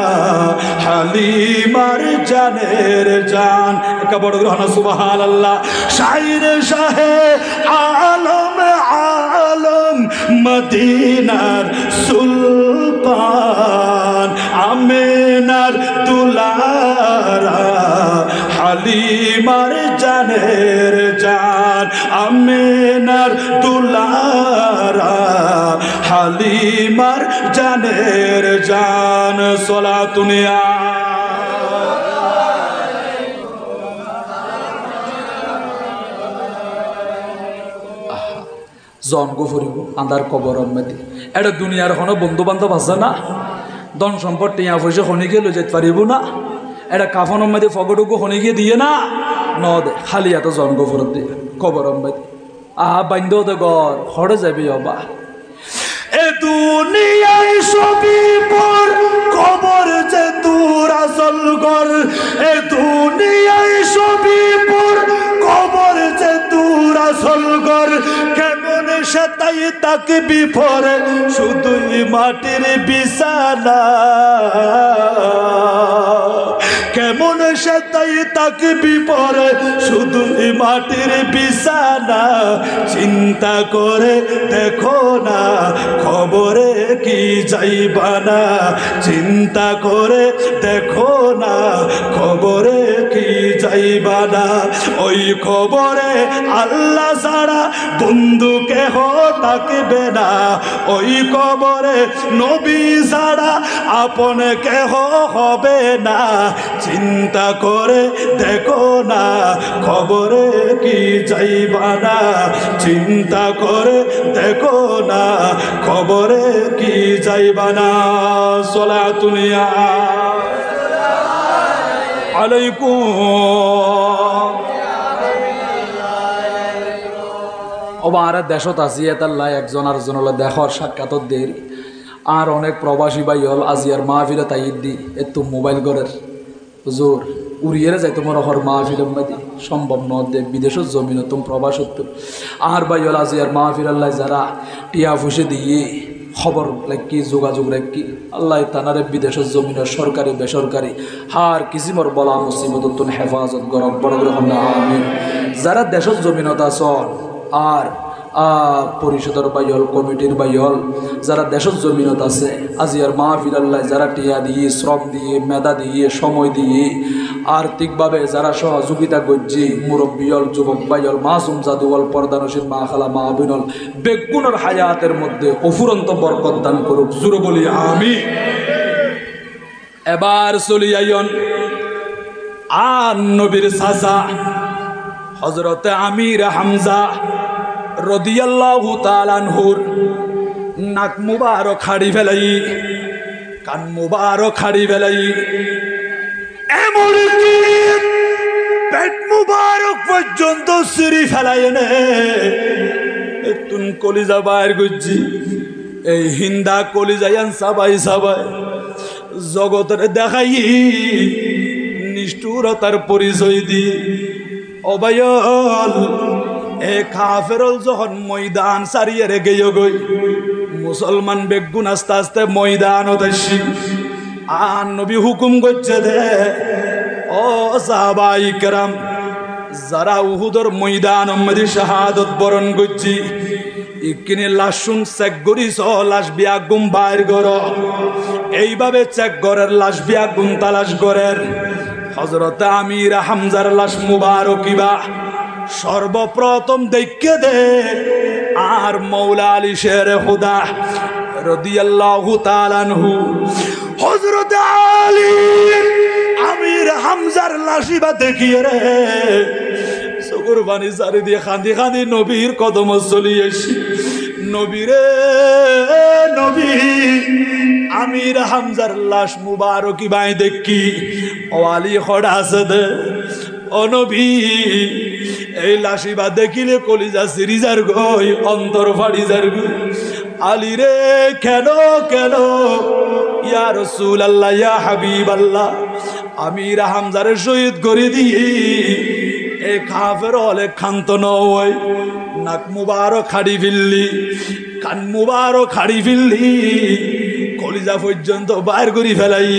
হালিমার জানের জান একটা বড় গ্রহণ সুবহানাল্লাহ শাহিন শাহে আলম আলম মদিনার সুলতান আমেনার দুলারা হালিমার জানের জান আমেনার দুলারা হালিমার জানের জান সলাতুনিয়া জন্ম ফুরিব আন্ধার কবর মেদি এটা দুনিয়ার কোনো বন্ধু বান্ধব আছে না ধন সম্পদ টিয়া পয়সা খনিকে লৈ যেতে পারিব না এটা কাফন মেদি ফগটুকু খনিকে দিয়ে না ন দে খালি এত জন্ম ফুরত দিয়ে কবর মেদি আহা বান্ধ দে ঘর হরে যাবি অবা এ দুনিয়ায় সবই পর কবর যে তোর আসল ঘর এ দুনিয়ায় সবই পর কবর যে তোর আসল ঘর কেমন সেটাই তাকে বিপরে শুধুই মাটির বিছানা কেমন সেটাই তাকে বিপরে শুধুই মাটির বিছানা চিন্তা করে দেখো না খবরে কি যাইবা না চিন্তা করে দেখো না খবরে কি যাইবা না ওই কবরে আল্লাহ ছাড়া বন্ধু কেহ থাকবে না ওই কবরে নবী ছাড়া আপন কেহ হবে না চিন্তা করে দেখো না কবরে কি যাইবা না চিন্তা করে দেখো না কবরে কি যাইবা না সালাতুনিয়া আলাইকুম আমার দেশত আছি এতাল্লাহ একজন আরেকজন হলো দেখার সাক্ষাৎ দেরি আর অনেক প্রবাসী ভাই হল আজিয়ার মাহফিলে তাইদ দি একটু মোবাইল ঘরের জোর উড়িয়ে যায় তোমার হর মাহফিলের মাদি সম্ভব ন দে বিদেশের জমিন তুমি প্রবাসত্ব আর ভাই হল আজিয়ার মাহফিল আল্লাহ যারা টিয়া ফুসে দিয়ে খবর কি যোগাযোগ রাখি আল্লাহ তানারে বিদেশের জমিনের সরকারি বেসরকারি হার কিসিমর বলা মুসিবত হেফাজত গরম বড় গ্রহণ আমিন যারা দেশের জমিনত আছেন আর পরিষদের বাইল কমিটির বাইল যারা দেশের জমিনত আছে আজিয়ার মাহফিল আল্লাহ যারা টিয়া দিয়ে শ্রম দিয়ে মেধা দিয়ে সময় দিয়ে আর্থিকভাবে যারা সহযোগিতা করছি মুরব্বীল যুবক বাইল মাসুম জাদুল পর্দানসীন মা খালা মা আবিনল বেগুনের হায়াতের মধ্যে অফুরন্ত বরকত দান করুক জুড়ে বলি আমি এবার চলি আইন আর নবীর চাচা হযরতে আমির হামজা রাদিয়াল্লাহু তাআলা আনহুর নাক মুবারক হাড়ি ফেলাই কান মুবারক হাড়ি ফেলাই এমনকি পেট মুবারক পর্যন্ত সিঁড়ি ফেলাই নে তুন কলিজা বাইর গুজি এই হিন্দা কলিজায়ান সাবাই সাবাই জগতের দেখাই নিষ্ঠুরতার পরিচয় দি অবায়ল এ কাফেরল যখন ময়দান সারিয়ে রেগে গই মুসলমান বেগুন আস্তে আস্তে ময়দান ওদেশি আর নবী হুকুম করছে দে ও সাহাবাই কেরাম যারা উহুদর ময়দান মধ্যে শাহাদত বরণ করছি ইকিনে লাশুন চেক করিস লাশ বিয়া গুম বাইর কর এইভাবে চেক করার লাশ বিয়া গুম তালাশ করের হযরতে আমির হামজার লাশ মুবারকিবা সর্বপ্রথম দেখে দে আর মৌলা আলী শের খুদা রাদিয়াল্লাহু তাআলা আনহু হযরত আলী আমির হামজার লাশিবা দেখিয়ে রে কুরবানি সারি দিয়ে খান্দি খান্দি নবীর কদম চলিয়েছি নবীরে নবী আমির হামজার লাশ মুবারকি বাই দেখি ও আলী খড়া আছে দে ও নবী এই লাশিবা দেখিলে কলিজা সিরিজার গই অন্তর ফাড়িজার গই আলী রে কেন কেন ইয়া রাসূলুল্লাহ ইয়া হাবিবাল্লাহ আমির হামজারে শহীদ করে দিয়ে এ কাফের হলে খান্ত নয় নাক মুবারক খাড়ি ফিল্লি কান মুবারক খাড়ি ফিল্লি কলিজা পর্যন্ত বাইর করি ফেলাই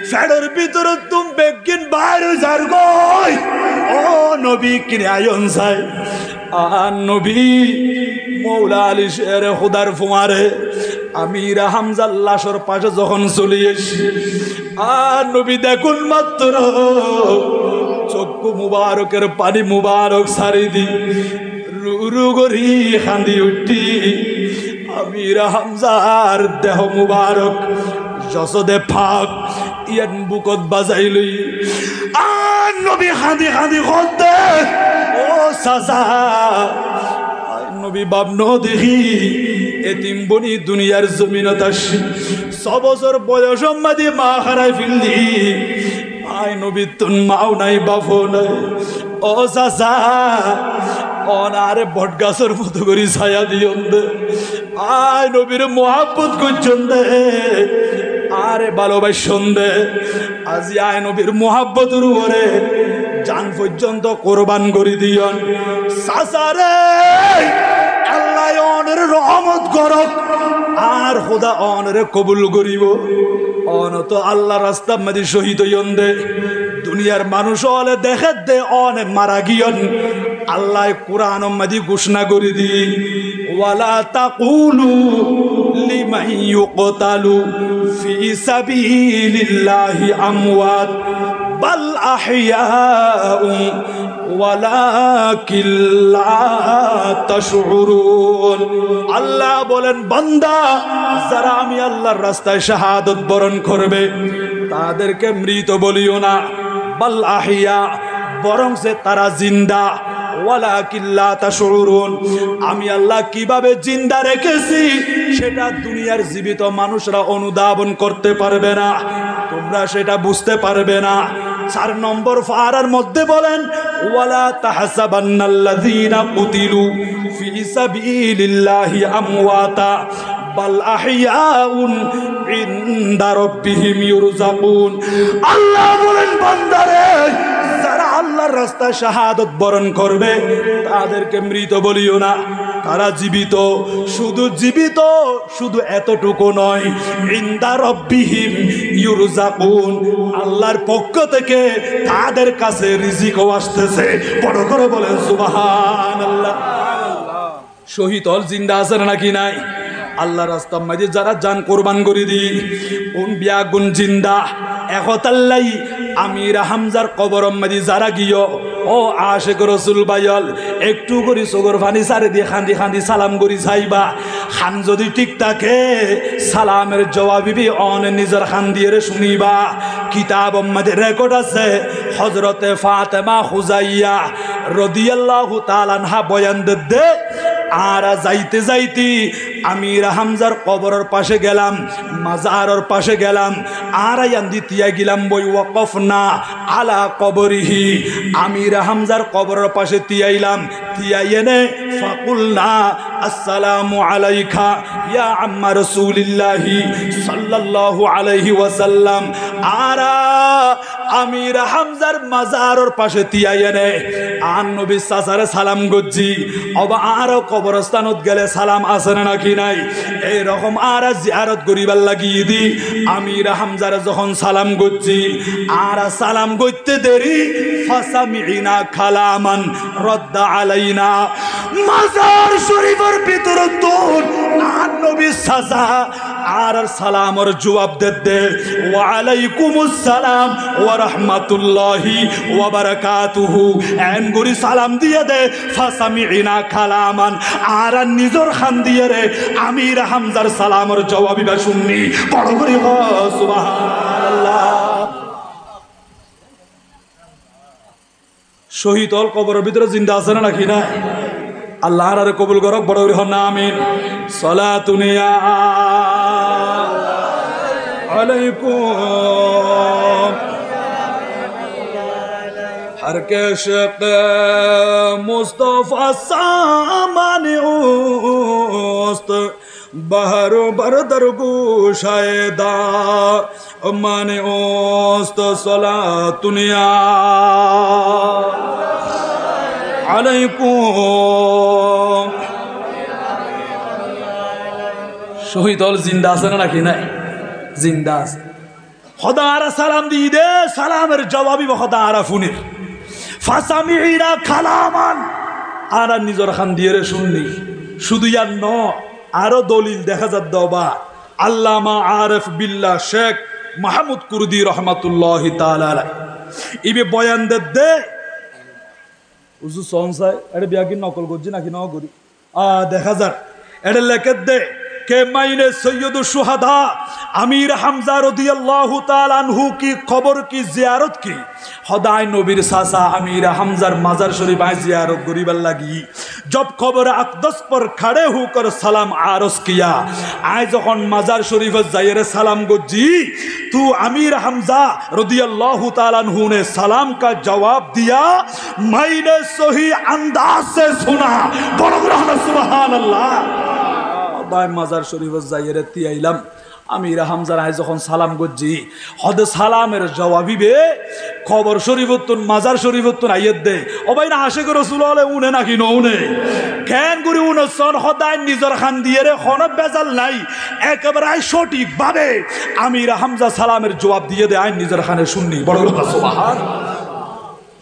ফেডের ভিতরে তুমি বেগিন বাইর যার গই ও নবী কিনে আয়ন চাই আর নবী মৌলা আলী শের খুদার ফুমারে আমির হামজার লাশর পাশে যখন চলে এসি আর নবী দেখুন মাত্র চক্ষু মুবারকের পানি মুবারক সারি দি রু গরি খান্দি উঠি আমির হামজার দেহ মুবারক যশোদে ফাঁক ইয়ান বুকত বাজাই লই আর নবী খান্দি খান্দি করতে ও সাজা নবী বাবন দেখি এতিম বনি দুনিয়ার জমিনত আসি 6 বছর বয়স মাদি মা হারাই ফেললি আই নবী তুন মাও নাই বাপও নাই ও চাচা অনারে বট গাছের মতো করে ছায়া দিয়ন দে আয় নবীর মোহাব্বত করছেন দে আরে ভালোবাসন দে আজি আয় নবীর মোহাব্বতের উপরে জান পর্যন্ত কোরবান করে দিয়ন চাচা রে আল্লাহ অনের রহমত করক আর খোদা অনরে কবুল করিব অন তো আল্লাহ রাস্তা মধ্যে শহীদ হইয়ন দে দুনিয়ার মানুষ হলে দেখে দে অনে মারা গিয়ন আল্লাহ কুরআন মধ্যে ঘোষণা করে দি ওয়ালা তাকুলু লিমান ইউকতালু ফি সাবিলিল্লাহি আমওয়াত বাল আহইয়াউ ওয়ালাকিন লা তাশউরুন। আল্লাহ বলেন বান্দা যারা আমি আল্লাহর রাস্তায় শাহাদাত বরণ করবে তাদেরকে মৃত বলিও না, বাল আহইয়া বরং সে তারা জিন্দা, ওয়ালাকিন লা তাশউরুন আমি আল্লাহ কিভাবে জিন্দা রেখেছি সেটা দুনিয়ার জীবিত মানুষরা অনুধাবন করতে পারবে না, তোমরা সেটা বুঝতে পারবে না। 4 নম্বর ফারার মধ্যে বলেন ওয়ালা তাহসাবান্নাল্লাযীনা কুতিলু ফি সাবিলিল্লাহি আমওয়াতা বাল আহইয়াউন ইনদা রাব্বিহিম ইরযাকুন। আল্লাহ বলেন বান্দারে যারা আল্লাহর রাস্তায় শাহাদাত বরণ করবে তাদেরকে মৃত বলিও না, তারা জীবিত। শুধু জীবিত, শুধু এতটুকু নয়, ইনদা রাব্বিহিম ইরযাকুন আল্লাহর পক্ষ থেকে তাদের কাছে রিজিকও আসতেছে। বড় করে বলেন সুবহানাল্লাহ। শহীদ হল জিন্দা আছেন নাকি নাই? আল্লাহর রাস্তার মাঝে যারা জান কোরবান করে দি কোন বিয়া গুন জিন্দা একতাল্লাই আমির হামজার কবরম মাঝে যারা গিয়ে ও আশেক রসুল বাইল একটু করি চোখর ফানি সারে দিয়ে খান্দি খান্দি সালাম করি যাইবা। খান যদি ঠিক থাকে সালামের জবাবিবি অন নিজের খান দিয়ে শুনিবা। কিতাব মাঝে রেকর্ড আছে হজরতে ফাতেমা হুজাইয়া রাদিয়াল্লাহু তাআলা আনহা বয়ান দে আর যাইতে যাইতে আমির হামজার কবরের পাশে গেলাম, মাজারের পাশে গেলাম, আর তিয়া গেলাম বই ওয়াকফনা আলা কবরিহি আমির হামজার কবরের পাশে তিয়াইলাম। তিয়াইনে ফাকুলনা আসসালামু আলাইকা ইয়া আম্মা রাসূলিল্লাহি সাল্লাল্লাহু আলাইহি ওয়াসাল্লাম। আর আমির হামজার মাজারের পাশে তিয়াইনে আন নবী সাসারে সালাম গজ্জি অবা আর কবরস্থানত গেলে সালাম আছে নাকি নাই এই রকম আর জিয়ারত করিবার লাগিয়ে দি আমির হামজার যখন সালাম গজ্জি আর সালাম গইতে দেরি ফাসামিনা কালামান রাদ্দা আলাইনা মাজার শরীফের ভিতর তোর আর নবী সাসা আর সালামের জবাব দে ওয়া আলাইকুমুস সালাম ওয়া রাহমাতুল্লাহি ওয়া বারাকাতুহু এন গরি সালাম দিয়ে দে ফাসামিনা কালামান আর নিজর খান দিয়ে রে আমির হামজার সালামের জবাব বা শুননি। বড় করে সুবহানাল্লাহ। শহীদ হল কবরের ভিতরে জিন্দা আছে না নাকি না? আল্লাহ আর কবুল করক। বড় করে হন আমিন। সালাতুন ইয়া আলাইকুম हर के शक मुस्तफा सामाने उस्त बहरो बरदर गुशायदा माने उस्त सलातुनिया আলাইকুম। শহীদ হল জিন্দা আছে না নাকি নাই? জিন্দা আছে। খোদারা সালাম দিয়ে দে সালামের জবাবই খোদারা ফুনির ফাসামিনা কালামান আর নিজর খান দিয়ে রে শুননি। শুধু ইয়ার ন আরো দলিল দেখা যাত দবা আল্লামা আরিফ বিল্লাহ শেখ মাহমুদ কুরদি রহমাতুল্লাহি তাআলা আলাইহি ইবে বয়ান দে উজু সনসাই এটা বিয়া কি নকল করছি নাকি ন করি দেখা যাক এটা লেখে দে কে মাইনে সৈয়দুল শুহাদা আমির হামজা রাদিয়াল্লাহু তাআলা আনহু কি খবর কি জিয়ারত কি খোদাই নবীর সাসা আমির হামজার মাজার শরীফ আয় জিয়ারत করিবার লাগি जब खबर अक़दस पर खड़े होकर सलाम आरज किया आय जखन माजार शरीफ जाइए सलाम गुज्जी तू अमीर हमजा रदियल्लाहु ताला अन्हु ने सलाम का जवाब दिया मैंने सही अंदाज से सुना। सुभान अल्लाह। माजार शरीफ जाइए तियाइलाम আমির হামজার আয় যখন সালাম গজ্জি হদ সালামের জবাবিবে খবর শরীফতুন মাজার শরীফতুন আইয়ত দে ও ভাই না আশিক রাসূল হলে উনে নাকি নউনে কেন করি উন সন খোদায় নিজর খান দিয়ে রে কোন বেজাল নাই একেবারে সঠিক ভাবে আমির হামজা সালামের জবাব দিয়ে দে আই নিজর খানে শুননি। বড় সুবহান।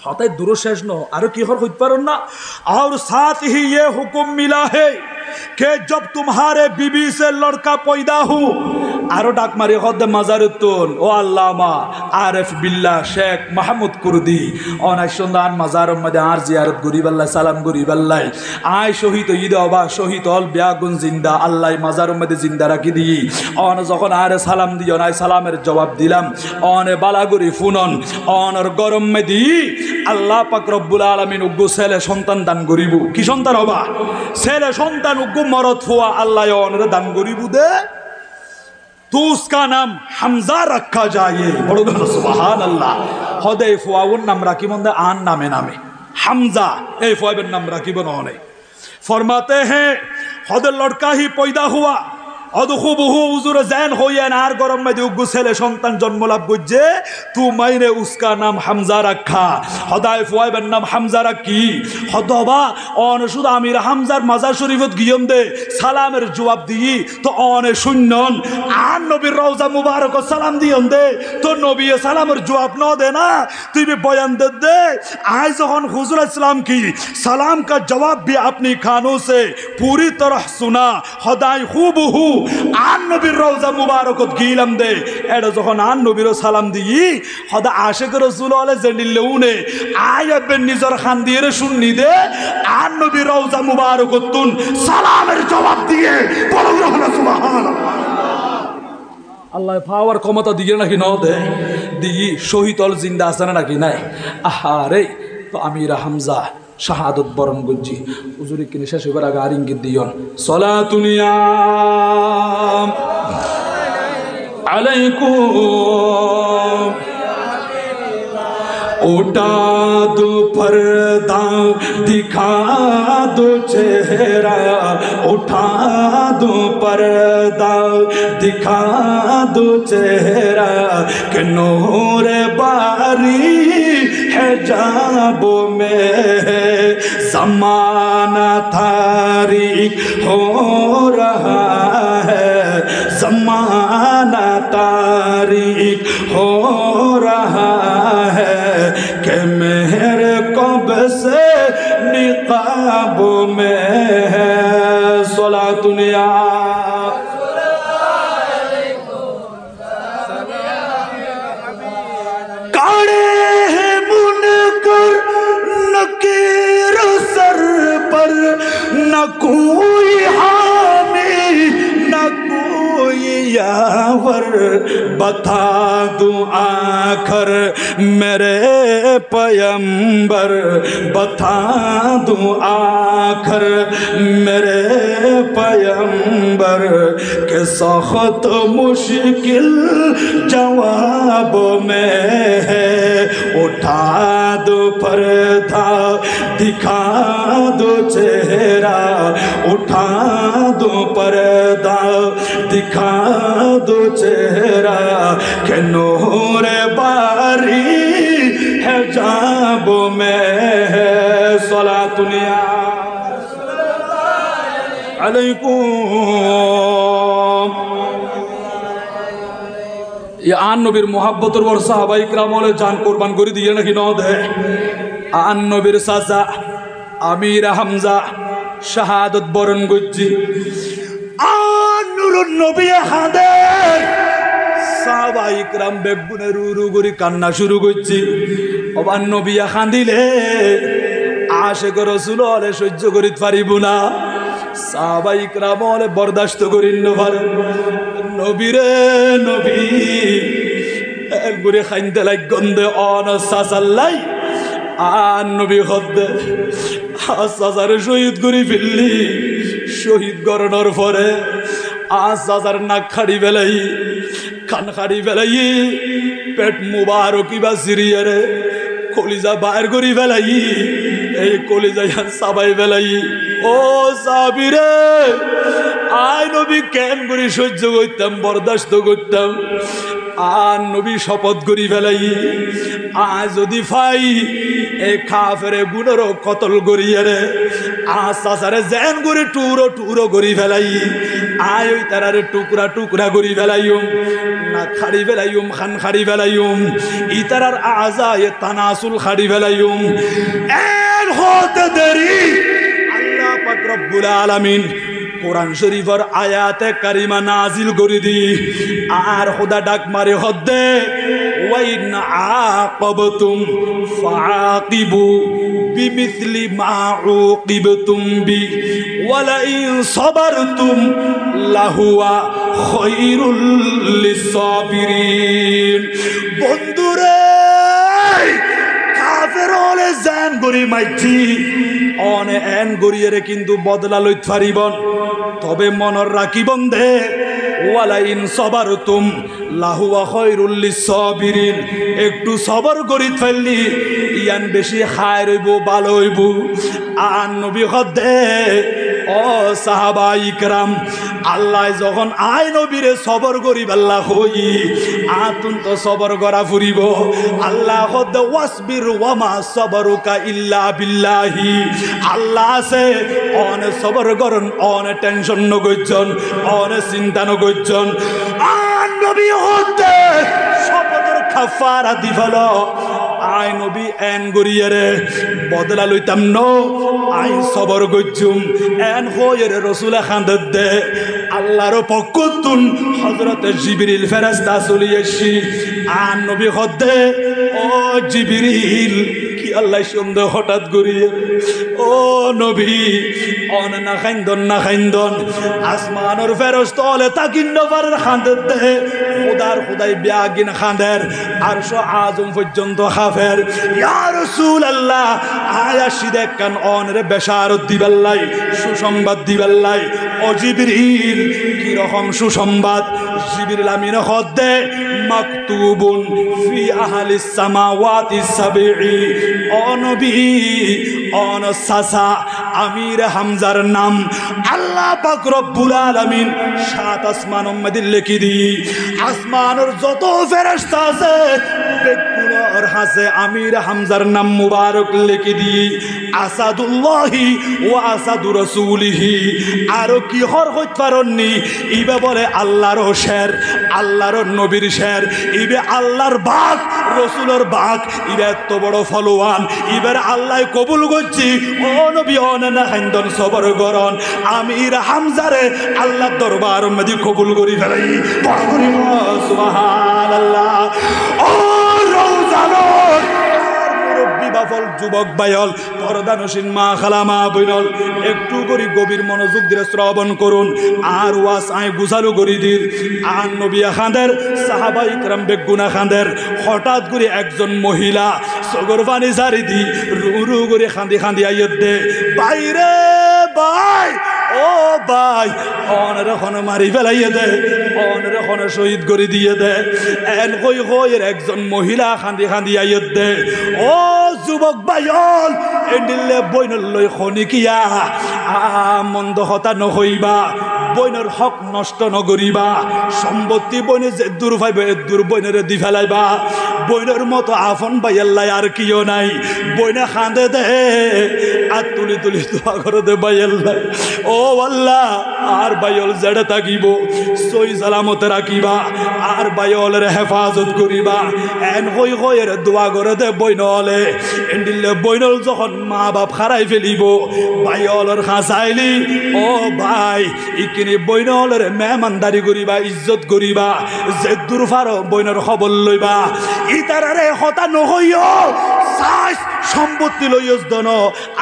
হতায় দূর শেষ ন আর কি হর হইতে পারেন না। और साथ ही ये हुक्म मिला है कि जब तुम्हारे बीबी से लड़का पैदा हो আরো ডাক মারি হদ্দে মাজারুত্তুন ও আল্লামা আরেফ বিল্লাহ শেখ মাহমুদ কুরদি অনেক সুন্দর মাজারের মধ্যে আর জিয়ারত গরিবাল্লাহ সালাম গরিবাল্লাহ আয় শহীদ ঈদ অবা শহীদ অল বিয়াগুন জিন্দা আল্লাহ মাজারের মধ্যে জিন্দা রাখি দিই অন যখন আরে সালাম দিও নাই সালামের জবাব দিলাম অনে বালাগুড়ি ফুনন অনর গরম মেদি আল্লাহ পাক রব্বুল আলামিন উগ্গু ছেলে সন্তান দান করিব কি সন্তান হবা ছেলে সন্তান উগ্গু মরদ ফুয়া আল্লাহ অনরে দান করিব দে तो उसका नाम हमजा रखा जाए बड़ो सुभान अल्लाह हदे फुआउन नाम राखी बंदे आन नामे नामे हमजा ए फुआबेर नाम राखी बनने फरमाते हैं हदे लड़का ही पैदा हुआ अदखुबहु हुजूर जैन होया नार गरम में उग्गु ছেলে সন্তান জন্ম লাভ করছে তু মাইনে उसका नाम हमजा रखा हदाय फुआবের নাম हमजा রাখি হদবা অন শুধু আমির হামজার মাজার শরীফত গিয়ম দে সালামের জবাব দিই তো অনে শুনন আর নবীর রওজা মুবারক সালাম দিয়ম দে তো নবী সালামের জবাব ন দে না তুই বয়ান দে দে আজ যখন হুজুর ইসলাম की सलाम का जवाब भी अपनी कानों से पूरी तरह सुना हदाय खूबहू आन नबीर रौजा मुबारकत गीलम दे एड़ा যখন आन नबीर सालाम दिई हदा आशिक रसूल वाले जंडिलेउने आयबे निजर खान दिए रे सुन्नी दे आन नबीर रौजा मुबारकतुन सालामेर जवाब दिए बोलो सुबहानाल्लाह আল্লাহ পাওয়ার ক্ষমতা দিয়ে নাকি ন দে দিই শহীদ অল জিন্দা আছে নাকি নাই আহারে তো আমির হামজা শাহাদত বরণ গুজি হুজুরি কিনে শেষ হবার আগে আর ইঙ্গিত দিয়ন সলাতুনিয়া আলাইকুম उठा दो पर्दा दिखा दो चेहरा उठा दो पर्दा दिखा दो चेहरा के नूर बारी है जाबों में ज़माना तारीख हो रहा है ज़माना तारीख हो रहा है कि मेरे कब से निकाबों में है सलातुनिया काड़े हैं मुनकर नकीर सर पर न कोई हामी न कोई यावर बता दूं आखर मेरे पैगंबर बता दूं आखर मेरे पैगंबर के सख्त मुश्किल जवाब में है उठा दो पर्दा दिखा दो चेहरा उठा दो पर्दा दिखा दो चेहरा के नूर बारी है जाबों में है सलातुनिया अलैकुम ये आन नबीर मोहब्बतर वर साहबा इकराम वाले जान कुर्बान कर दिए ना कि नौ दे आन नबीर साजा आमिर हमजा शहादत बरन गुज्जी आन नूर नबी हादर साहबा इकराम बेगुने रुरु गुरी कान्ना शुरू गुज्जी अब आन नबी खांदिले आशिक रसूल वाले सह्य करित पारिबो ना साहबा इकराम वाले बर्दाश्त करिन न पारे नबी रे नबी एक गुरे खाइंदे लाग गंदे अन सासाल्लाई आन नबी खद्दे सासारे शहीद करि फेलली शहीद करणार परे सासार नाक खाड़ी फेलाई कान खाड़ी फेलाई पेट मुबारकी बा सिरिये रे कलिजा बाहर करि फेलाई এই কলিজা সাবাই ফেলাই ও সাবিরে আয় নবী কেন করে সহ্য করতাম বরদাস্ত করতাম আর নবী শপথ করি ফেলাই আজ যদি ফাই এ কাফেরে গুণের কতল করিয়ে রে আসারে জেন করে টুরো টুরো করি ফেলাই আয় ওই তারারে টুকরা টুকরা করি ফেলাইম না খাড়ি ফেলাইম খান খাড়ি ফেলাইম ইতারার আজা এ তানাসুল খাড়ি ফেলাইম এর হতে দেরি আল্লাহ পাক রব্বুল আলামিন কোরআন শরীফের আয়াতে কারিমা নাজিল করে দি আর খোদা ডাক মারে হদ্দে ওয়াইন আকাবতুম ফাআকিবু বিমিসলি মা উকিবতুম বি ওয়ালা ইন সাবারতুম লাহুয়া খায়রুল লিসাবিরিন। বন্ধুরে কাফের হলে জান গরি মাইছি অনে এন গরিয়েরে কিন্তু বদলা লইত পারিবন, তবে মনর রাখিবন দে ওয়ালা ইন সাবারতুম লাহুয়া খায়রুল লিসাবিরিন। একটু সবর করি ফেললি ইয়ান বেশি খায় রইব ভালো হইব। আর নবী হদে ও সাহাবা ইকরাম আল্লাহ যখন আয় নবীরে সবর করিব আল্লাহ হই আতুন তো সবর করা ফুরিব। আল্লাহ হদে ওয়াসবির ওয়ামা সবরুকা ইল্লা বিল্লাহি। আল্লাহ আছে অনে সবর করন অনে টেনশন নগজন অনে চিন্তা নগজন। আর নবী হদে সবর কাফারা দিফল আই নবী এন গরিয়ারে বদলা লইতাম ন আই সবর গজ্জুম এন হইরে রসুল খান্দে দে আল্লাহর পক্ষতুন হযরত জিবরিল ফেরেশতা চলি আসি। আর নবী হদে ও জিবরিল কি আল্লাহ সুন্দর হঠাৎ গরিয়ে ও নবী অন না খাইন্দন আসমানের ফেরেশতা হলে তাকিন্ন পারের খান্দে দে খুদাই বিয়াগিন খান্দের আরশ আজম পর্যন্ত খাফের। ইয়া রাসূলুল্লাহ আয়া সিদে কান অনরে বেশারত দিবাল্লাই সুসংবাদ দিবাল্লাই। ও জিবরিল কি রকম সুসংবাদ? জিবরিল আমিন হদে মাকতুবুন ফি আহলিস সামাওয়াতি সাবঈ। ও নবী অন সাসা আমির হামজার নাম আল্লাহ পাক রব্বুল আলামিন সাত আসমানের মধ্যে লিখি দি। আসমানের যত ফেরেশতা আছে বেকুলর হাসে আমির হামজার নাম মুবারক লিখি দি। আসাদুল্লাহি ওয়া আসাদু রাসূলিহি। আর কি হর হইত পারননি ইবে বলে আল্লাহর শের আল্লাহর নবীর শের ইবে আল্লাহর বাঘ রসুলের বাঘ ইবে এত বড় ফলোয়ান ইবের আল্লাহ কবুল করছি। ও নবী অনেনা খাইন্দন সবর করন আমির হামজারে আল্লাহ দরবার মধ্যে কবুল করি ফেলাই বড় করি সুবহানাল্লাহ। ও রওজানোর মুরব্বী বাফল যুবক বায়ল পর্দানসীন মা খালা মা বইনল একটু করি গভীর মনোযোগ দিয়ে শ্রবণ করুন আর ওয়াস আই গুছালো করি দিন। আর নবী খাঁদের সাহাবা ইকরাম বেগুনা খাঁদের হঠাৎ করে একজন মহিলা সগর পানি জারি দি রু করে খাঁদি আইয়ত দে বাইরে ভাই ও ভাই অনের এখন মারি ফেলাইয়ে দে অনের এখন শহীদ করে দিয়ে দে। এন কই একজন মহিলা খাঁদি আইয়ত দে ও যুবক ভাইল এন্ডিলে বইনল লই খনিকিয়া মন্দ হতা নহইবা বইনের হক নষ্ট নগরিবা সম্পত্তি বইনে যে দূর পাইবে দূর বইনের দি ফেলাইবা বইনের মতো আফন বাইল্লাই আর কিও নাই। বইনে খাঁদে দে আর তুলি দোয়া করে দে বাইল্লাই ও আল্লাহ আর বাইল জেড়ে থাকিব সই সালামতে রাখিবা আর বাইলের হেফাজত করিবা। এন হইয়ের দোয়া করে দে বইনলে এন্ডিলে বইনল যখন মা বাপ হারাই ফেলিব বাইলের খাঁচাইলি ও ভাই ইকিনি বইনলের মেহমানদারি করিবা ইজ্জত করিবা যে দূর ফারো বইনের খবর লইবা ইতারারে হতা নহইও সাইজ সম্পত্তি লইয়স দন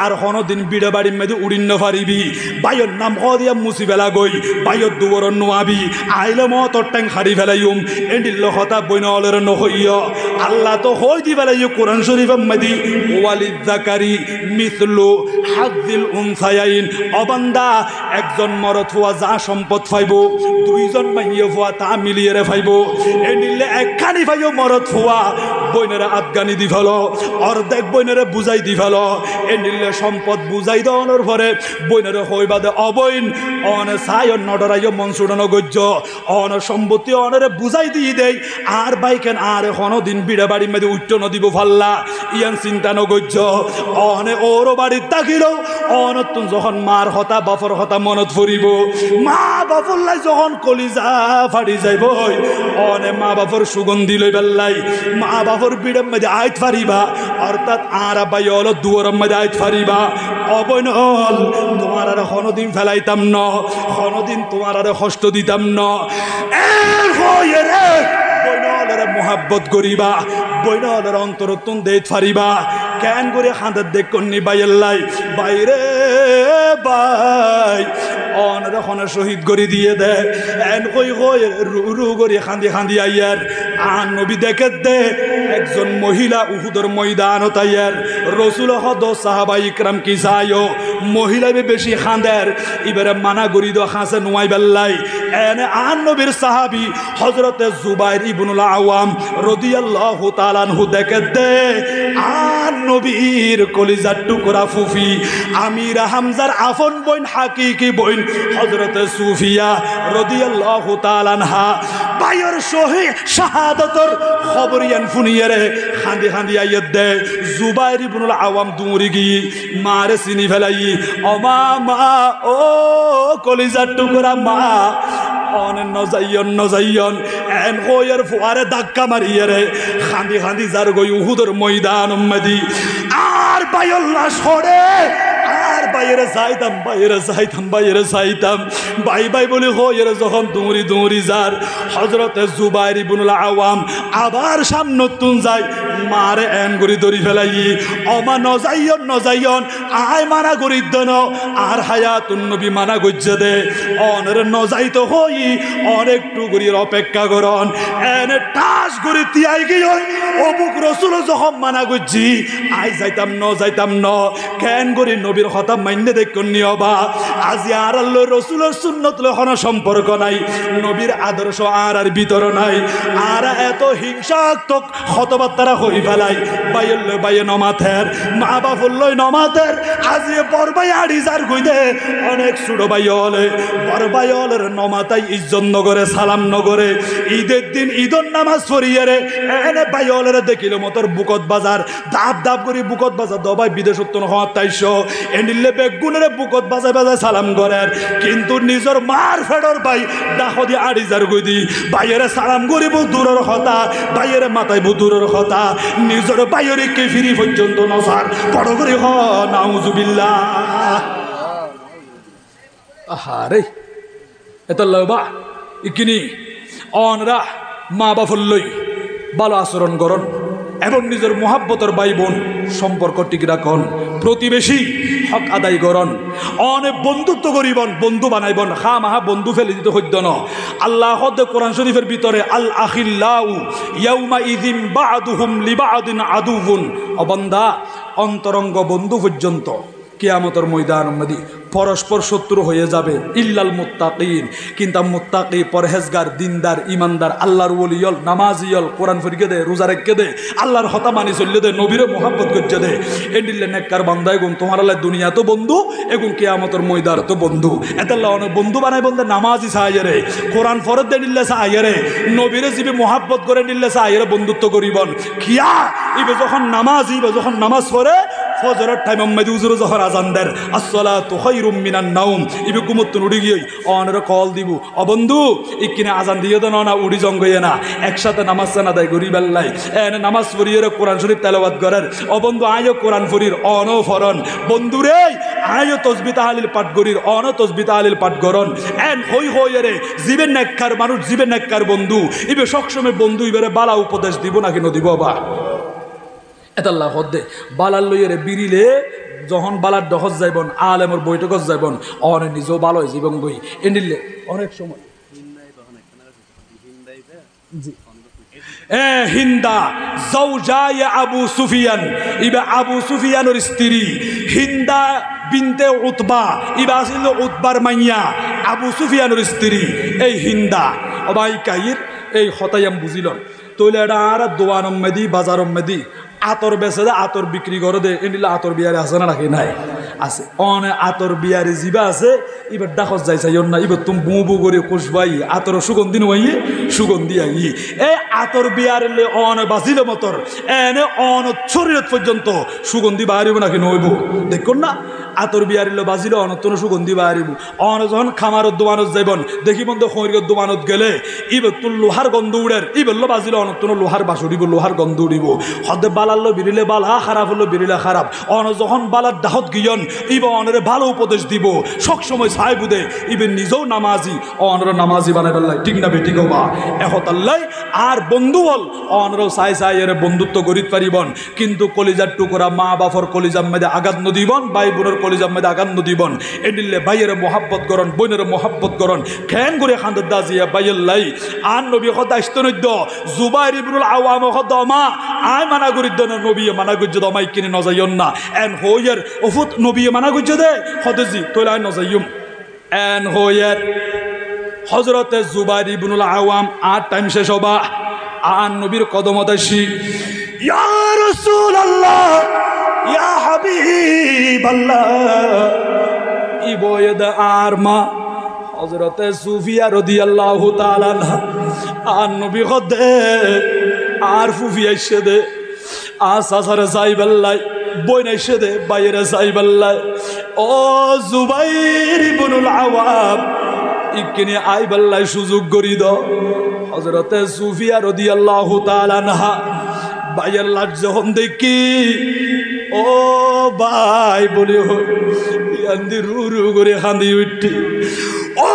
আর কোনদিন বিড়ে বাড়ির মেয়েদের উড়িন্ন পারিবি বাইয়ের নাম হদিয়া মুসি বেলা গই বাইয়ের দুবর নোয়াবি আইলে মত ট্যাং হারি ফেলাইম এন্ডিল হতা বইনলের নহইও আল্লাহ তো হই দি ফেলাইও কোরআন শরীফের মেদি ওয়ালিদ জাকারি মিসলু হাযিল উনসায়াইন অবান্দা একজন মরদ হওয়া যা সম্পদ পাইব দুইজন মাইয়ে হওয়া তা মিলিয়ে রে পাইব এন্ডিলে একখানি পাইও মরদ হওয়া বইনেরা আফগানি দি ফেল অর্ধেক বইনেরা বুঝাই দি ফেল এন্ডিলে সম্পদ বুঝাই দেওয়ানোর পরে বইনেরা হই বাদে অবইন অনে সায়ন নডরাইও মন সুড়ানো গজ্য অন সম্পত্তি অনরে বুঝাই দিয়ে দেয় আর বাইকেন আর এখনো দিন বিড়ে বাড়ির মেয়েদের উচ্চ নদীব ফাল্লা ইয়ান চিন্তা নগজ্য অনে ওর বাড়ির তাকিল অনতুন যখন মার হতা বাপর হতা মনত ফুরিব মা বাপল্লাই যখন কলিজা ফাড়ি যাইব অনে মা বাপর সুগন্ধি লই বেল্লাই মা বাপর বিড়ের মধ্যে আইত ফারিবা অর্থাৎ আর বাইল দুয়ারের মধ্যে আইত ফারিবা অবৈনল তোমার আর কোনোদিন ফেলাইতাম ন, কোনোদিন তোমার আরে কষ্ট দিতাম ন। বইনলের মোহাব্বত করিবা, বইনলের অন্তরত্বন দেত ফারিবা। কেন করে খাঁদের দেখ কন্নি বাইল্লাই বাইরে বাই অনরে খনে শহীদ করে দিয়ে দে এন কই কই রু রু করে খান্দি খান্দি আইয়ার আন নবী দেখে দে একজন মহিলা উহুদের ময়দান তাইয়ার রসুল হদ সাহাবা ইকরাম কি চাইও মহিলা বেশি খাঁদের এবারে মানা করি দো খাঁসে নোয়াই বেল্লাই এন আন নবীর সাহাবি হজরতে জুবাইর ইবনুল আওয়াম রাদিয়াল্লাহু তাআলা আনহু দেখে দে আন নবীর কলিজার টুকরা ফুফি আমির হামজার আফন বোন হাকিকি বোন হযরত সুফিয়া রাদিয়াল্লাহু তাআলা আনহা বাইর শহীদ শাহাদাতর খবরিয়ান ফুনিয়ারে খান্দি খান্দি আইয়ত দে জুবাইর ইবনুল আওয়াম দুরি গি মারে চিনি ফেলাই ও মা ও কলিজার টুকরা মা অনেন নজাইয়ন এন কইয়ের ফুয়ারে ধাক্কা মারিয়ে রে খান্দি খান্দি যার গই উহুদের ময়দান উম্মদি আর বাইল্লা সরে আর বাইরে যাইতাম বাই বাই বলে হইয়ের যখন দৌড়ি যার হযরতে জুবাইর ইবনুল আওয়াম আবার সামনে তুন যায় মারে এন গরি ধরি ফেলাই অমা নজাইয়ন আয় মানা করি দন আর হায়াতুন নবী মানা গজ্জে দে অনের নজাইতো হই অনেকটু গরির অপেক্ষা করন এনে টাস গরি তিয়াই গিয়ে অবুক রসুল যখন মানা গজ্জি আই যাইতাম ন কেন গরি নবীর কথা মান্য দেখুন নিয়বা আজি আর আল্লাহ রসুলের সুন্নত লহন সম্পর্ক নাই নবীর আদর্শ আর ভিতর নাই আর এত হিংসাত্মক হতবার্তারা হই ফেলাই বাইয়ে নমাথের মা বাপল্লই নমাথের আজি বরবাই আড়িজার গইদে অনেক ছোট বাইলে বরবাইলের নমাতাই ইজ্জত নগরে সালাম নগরে ঈদের দিন ঈদর নামাজ পড়িয়ে রে এনে বাইলের দেখিল মতর বুকত বাজার দাব করে বুকত বাজার দবাই বিদেশত্ব হওয়ার তাইশো এনিলে বেগুনের বুকত বাজায় সালাম করেন কিন্তু নিজের মার ফেডর ভাই ডাকদি আড়িজার গদি বাইরে সালাম করিব দূরের কথা বাইরে মাথায় দূরের কথা নিজের বাইরে কে ফিরি পর্যন্ত নসার বড় করে হ নাউজুবিল্লাহ আহারে এত লবা ইকিনি অনরা মা বাফল্লই ভালো আচরণ করন এবং নিজের মোহাব্বতের ভাই বোন সম্পর্ক টিকে রাখুন প্রতিবেশী হক আদায় করন অনেক বন্ধুত্ব করিবন বন্ধু বানাইবন হা মাহা বন্ধু ফেলে দিতে হইত না আল্লাহ কোরআন শরীফের ভিতরে আল আখিল্লাউ ইয়াউমা ইযিন বা'দুহুম লিবা'দিন আদুউন ও বান্দা অন্তরঙ্গ বন্ধু পর্যন্ত কিয়ামতের ময়দান মধ্যে পরস্পর শত্রু হয়ে যাবে ইল্লাল মুত্তাকিন কিন্তু মুত্তাকি পরহেজগার দিনদার ইমানদার আল্লাহর ওলিয়ল নামাজিয়ল কোরআন ফরিকে দে রোজা রেখে দে আল্লাহর হতা মানি চললে দে নবীরে মোহাব্বত করছে দে এন্ডিলে নেককার বান্দা এগুন তোমার আল্লাহ দুনিয়া তো বন্ধু এগুন কিয়ামতের ময়দান তো বন্ধু এতাল্লাহ অনেক বন্ধু বানাই বন্ধে নামাজি সাহায্যে কোরআন ফরদ দে নিলে সাহায্যে নবীরে জিবি মোহাব্বত করে নিলে সাহায্যে বন্ধুত্ব করিবন কিয়া ইবে যখন নামাজ পড়ে ফজরের টাইম মধ্যে উজুর যখন আজান দেন আসসালাতু খায়রুম মিনান নাওম ইবে কুমত উড়ি গিয়ে অনরে কল দিব ও বন্ধু ইকিনে আজান দিয়ে দেন না উড়ি জঙ্গইয়ে না একসাথে নামাজ না দেয় গরিব আল্লাহ এনে নামাজ পড়িয়ে কোরআন শরীফ তেলাওয়াত করেন ও বন্ধু আয়ো কোরআন ফরির অন ফরন বন্ধু রে আয়ো তসবিহ তাহলিল পাঠ করির অন তসবিহ তাহলিল পাঠ করন এন হই রে জীবের নেককার মানুষ জীবের নেককার বন্ধু ইবে সবসময় বন্ধু ইবারে বালা উপদেশ দিব নাকি নদিব বা এতাল্লাহ হদ্দে বালার লইয়েরে বিরিলে যখন বালার দহজ যাইবন আলেমর বৈঠকত যাইবন অনেক নিজেও ভালো হয়েছে এবং বই এনিলে অনেক সময় হিন্দা জাওজায়ে আবু সুফিয়ান ইবা আবু সুফিয়ানের স্ত্রী হিন্দা বিনতে উতবা ইবা ছিল উতবার মাইয়া আবু সুফিয়ানের স্ত্রী এই হিন্দা অবাই কাইর এই হতায়াম বুঝিলন তৈলে এটা আর দোয়ানম মেদি বাজারম মেদি আতর বেচে দে আতর বিক্রি করে দে এনিলে আতর বিয়ারে আছে না নাকি নাই আছে অনে আতর বিয়ারে জিবা আছে এবার ডাকস যাইছে না এবার তুমি বু বু করে কুশবাই আতর সুগন্ধি নই সুগন্ধি আই এই আতর বিয়ারে অনে বাজিল মতর এনে অন শরীর পর্যন্ত সুগন্ধি বাহারিব নাকি নইব দেখুন না আতর বিয়ারিলে বাজিল অনতন সুগন্ধি বাহারিব অন যখন খামারত দোকানত যাইবন দেখি বন্ধু খৈরত দোকানত গেলে ইবার তোর লোহার গন্ধ উড়ের ইবেললো বাজিল অনতন লোহার বাস উড়িব লোহার গন্ধ উড়িব হদে বালাল্লো বিরিলে বালা খারাপ হলো বিরিলে খারাপ অন যখন বালার দাহত গিয়ন ইবা অনরে ভালো উপদেশ দিব সবসময় সাহেবু দে ইবে নিজেও নামাজি অনরা নামাজি বানাই বললাই ঠিক না বেটি গো বা এখন আল্লাহ আর বন্ধু বল অনরাও সাই এর বন্ধুত্ব গরিত পারিবন কিন্তু কলিজার টুকরা মা বাপর কলিজার মধ্যে আঘাত নদীবন ভাই বোনের কলিজার মধ্যে আঘাত নদীবন এডিলে ভাইয়ের মোহাব্বত করন বোনের মোহাব্বত করন খেন করে খান্দর দাজিয়া বাইল্লাই আর নবী কথা ইস্তনদ্য জুবাইর ইবনুল আওয়াম কথা মা আয় মানা গরিদ্দ নবী মানা গুজ্জ দমাই কিনে নজাইন না এন হইয়ের ওফুত নবী মানা গুজ্জ দে হদজি তোলাই নজাইম এন হইয়ের হজরতে জুবাইর ইবনুল আওয়াম আর টাইম শেষ হবা আর নবীর কদমত আসি ইয়া রাসূলুল্লাহ ইয়া হাবিবাল্লাহ ইবয়দ আর মা হযরতে সুফিয়া রাদিয়াল্লাহু তাআলা আর নবী খদে আর ফুফি আইছে দে আসাসারে সাইবাল্লাহ বইন আইছে দে বাইরে সাইবাল্লাহ ও জুবাইর ইবনুল আওয়াম ইকিনে আইবাল্লাহ সুযোগ করি দাও হযরতে সুফিয়া রাদিয়াল্লাহু তাআলা আনহা ভাইয়ের লাজ যখন দেখি ও ভাই বলি ইয়ান্দি রু করে খান্দি উঠি ও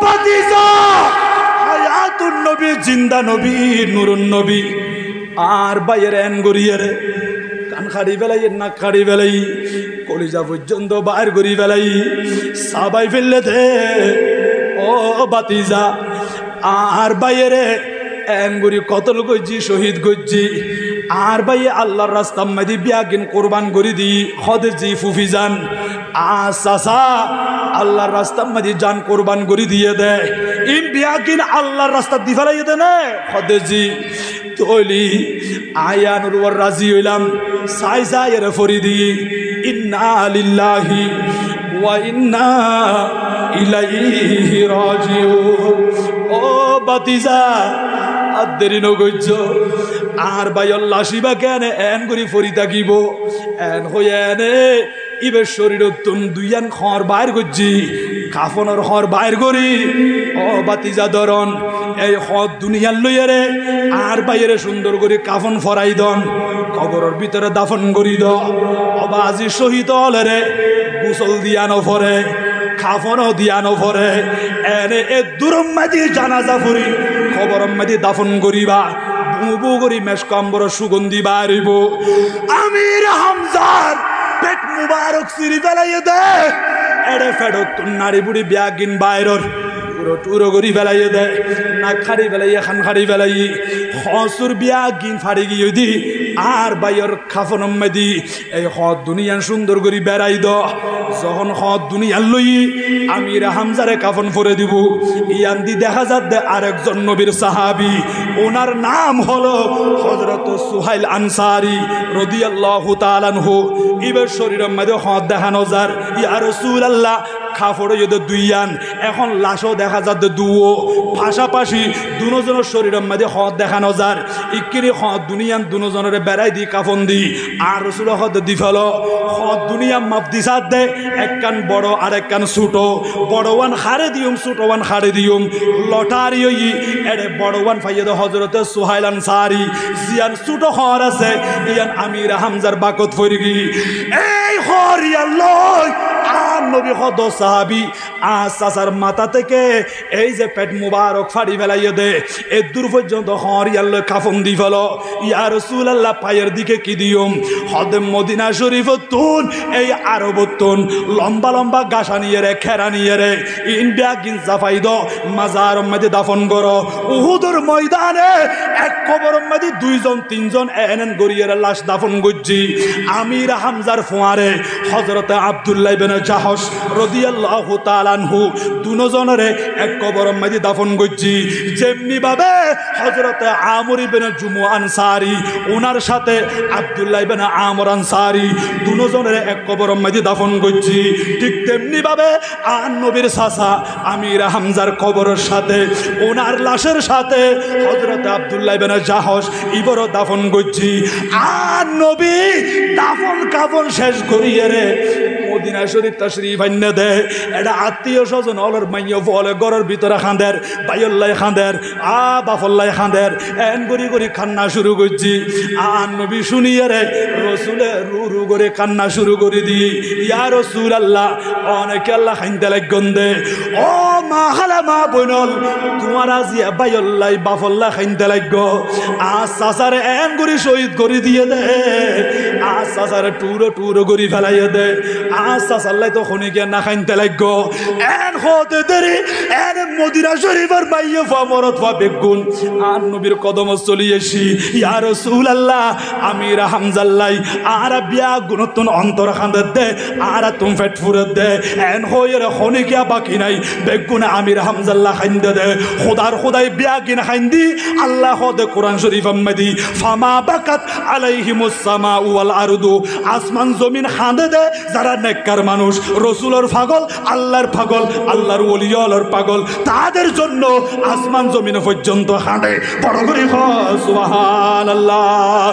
ভাতিজা হায়াতুন নবী জিন্দা নবী নূরুন নবী আর ভাইয়ের এন গরিয়ে রে কান খাড়ি বেলাই নাক খাড়ি বেলাই কলিজা পর্যন্ত বাইর করি বেলাই সাবাই ফেললে দে ও ভাতিজা আর ভাইয়েরে এনগুরি কতল গজ্জি শহীদ গজ্জি আর ভাই আল্লাহর রাস্তা মাদি বিয়াগিন কোরবান করি দি খদেজি ফুফি জান আসাসা আল্লাহর রাস্তা মাদি জান কোরবান করি দিয়ে দে ইম বিয়াগিন আল্লাহর রাস্তা দি ফেলাই দে না খদেজি তলি আয়ানুর ওর রাজি হইলাম সাই সাইয়ের ফরিদি ইন্না লিল্লাহি ওয়া ইন্না ইলাইহি রাজিউন ও বাতিজা আর দেরি নগৈজ আর বাইল্লা শিবা কেন এন করি ফরি থাকিব এন হয়ে এনে ইবের শরীর তুন দুইয়ান খর বাইর করছি কাফনের হর বাইর করি ও বাতিজা ধরন এই হদ দুনিয়ার লইয়ারে আর বাইরে সুন্দর করে কাফন ফরাই দন কবরের ভিতরে দাফন করি দ অবা আজি শহীদ হলে গোসল দিয়ানো ফরে খাফনও দিয়ানো ফরে এনে এ দূরম মাদি জানাজা ফুরি খবরম মাদি দাফন করিবা বুবু করি মেশকাম্বর সুগন্ধি বাড়িব আমির হামজার পেট মুবারক সিরি ফেলাইয়ে দে এড়ে ফেরত নারী বুড়ি ব্যাগিন বাইরর টুরো করি ফেলাইয়ে দে না খাড়ি ফেলাইয়ে খান খাড়ি ফেলাই হসুর ব্যাগিন ফাড়ি গিয়ে দি আর বাইর খাফনম মেদি এই হদ দুনিয়ান সুন্দর করি বেড়াই দ যখন হদ দুনিয়ার লই আমির হামজারে কাফন ফরে দিব ইয়ান দি দেখা যাচ্ছে আরেকজন নবীর সাহাবী ওনার নাম হলো হযরত সুহাইল আনসারী রাদিয়াল্লাহু তাআলা আনহু ইবের শরীরের মধ্যে হদ দেখানো যার ইয়া রাসূলুল্লাহ খাফড় যদি দুইয়ান এখন লাশও দেখা যাচ্ছে দুও পাশাপাশি দুজনের শরীরের মধ্যে হদ দেখানো যার ইকিরি হদ দুনিয়ান দুজনের বেড়াই দি কাফন দি আর রসুল হদ দি ফেল হদ দুনিয়া মাপ দিশার দে এক কান বড় আর এক কান ছোট বড়ওয়ান হারে দিউম ছোটওয়ান হারে দিউম লটারি এড়ে বড়ওয়ান ফাইয়ে দে হযরতে সুহাইল আনসারী জিয়ান ছোট হর আছে ইয়ান আমির হামজার বাকত ফরিগি এই হরিয়া লই আর নবী হদ সাহাবী আসাসার মাথা থেকে এই যে পেট মুবারক ফাড়ি ফেলাইয়ে দে এ দূর পর্যন্ত হরিয়াল কাফন দি ফেল ইয়া রাসূলুল্লাহ পায়ের দিকে কি দিউম হদে মদিনা শরীফ তুন এই আরব তুন লম্বা লম্বা গাছা নিয়ে রে খেরা নিয়ে রে ইন্ডিয়া গিন জাফাই দ মাজার মধ্যে দাফন করো উহুদের ময়দানে এক কবরের মধ্যে দুইজন তিনজন এনেন গরিয়ের লাশ দাফন করছি আমির হামজার ফোয়ারে হযরত আব্দুল্লাহ ইবনে জাহশ রাদিয়াল্লাহু তাআলা আনহু দুজনেরে এক কবরের মধ্যে দাফন করছি যেমনি ভাবে হযরত আমর ইবনে জুমু আনসারী ওনার সাথে আব্দুল্লাহ ইবনে আমর আনসারী দুজনেরে এক কবরের মধ্যে দাফন করছি ঠিক তেমনি ভাবে আর নবীর চাচা আমির হামজার কবরের সাথে ওনার লাশের সাথে হযরত আব্দুল্লাহ ইবনে জাহশ ইবরও দাফন করছি আর নবী দাফন কাফন শেষ করিয়ে রে মদিনা শরীফ তাশরীফ আইনা দে এটা আত্মীয় স্বজন অলর মাইয়া ফলে ঘরের ভিতরে খাঁদের বাইল্লাই খাঁদের বাফল্লাই খাঁদের এন করি করি কান্না শুরু করছি আর নবী শুনিয়ে রে রসুলে রু করে কান্না শুরু করে দি ইয়া রসুল আল্লাহ অনেকে আল্লাহ খাইতে লাগন দে ও মা খালা মা বইনল তোমার আজিয়া বাইল্লাই বাফল্লা খাইতে লাগ চাচারে এন করি শহীদ করে দিয়ে দে চাচারে টুরো করি ফেলাইয়া দে চাচাল্লাই তো খনিকে না খাইতে লাগ এন হতে দেরি এন মদিনা শরীফের বাইয়ে মরত বেগুন আর নবীর কদম চলি এসি ইয়া রাসূলুল্লাহ আমির হামজাল্লাই আর বিয়া গুণতন অন্তর খান্দের দে আর তুম ফেট ফুরত দে এন হইর খনিকা বাকি নাই বেগুন আমির হামজাল্লাহ খাইন্দে দে খোদাই বিয়া কিনা খাইন্দি আল্লাহ দে কোরআন শরীফ আম্মাদি ফামা বাকাত আলাইহিমুস সামাউ ওয়াল আরদু আসমান জমিন খান্দে দে যারা নেককার মানুষ রাসূলের পাগল আল্লাহর পাগল আল্লাহর ওলিয়ার পাগল তাদের জন্য আসমান জমিন পর্যন্ত হাঁটে বড় করে সুবহানাল্লাহ।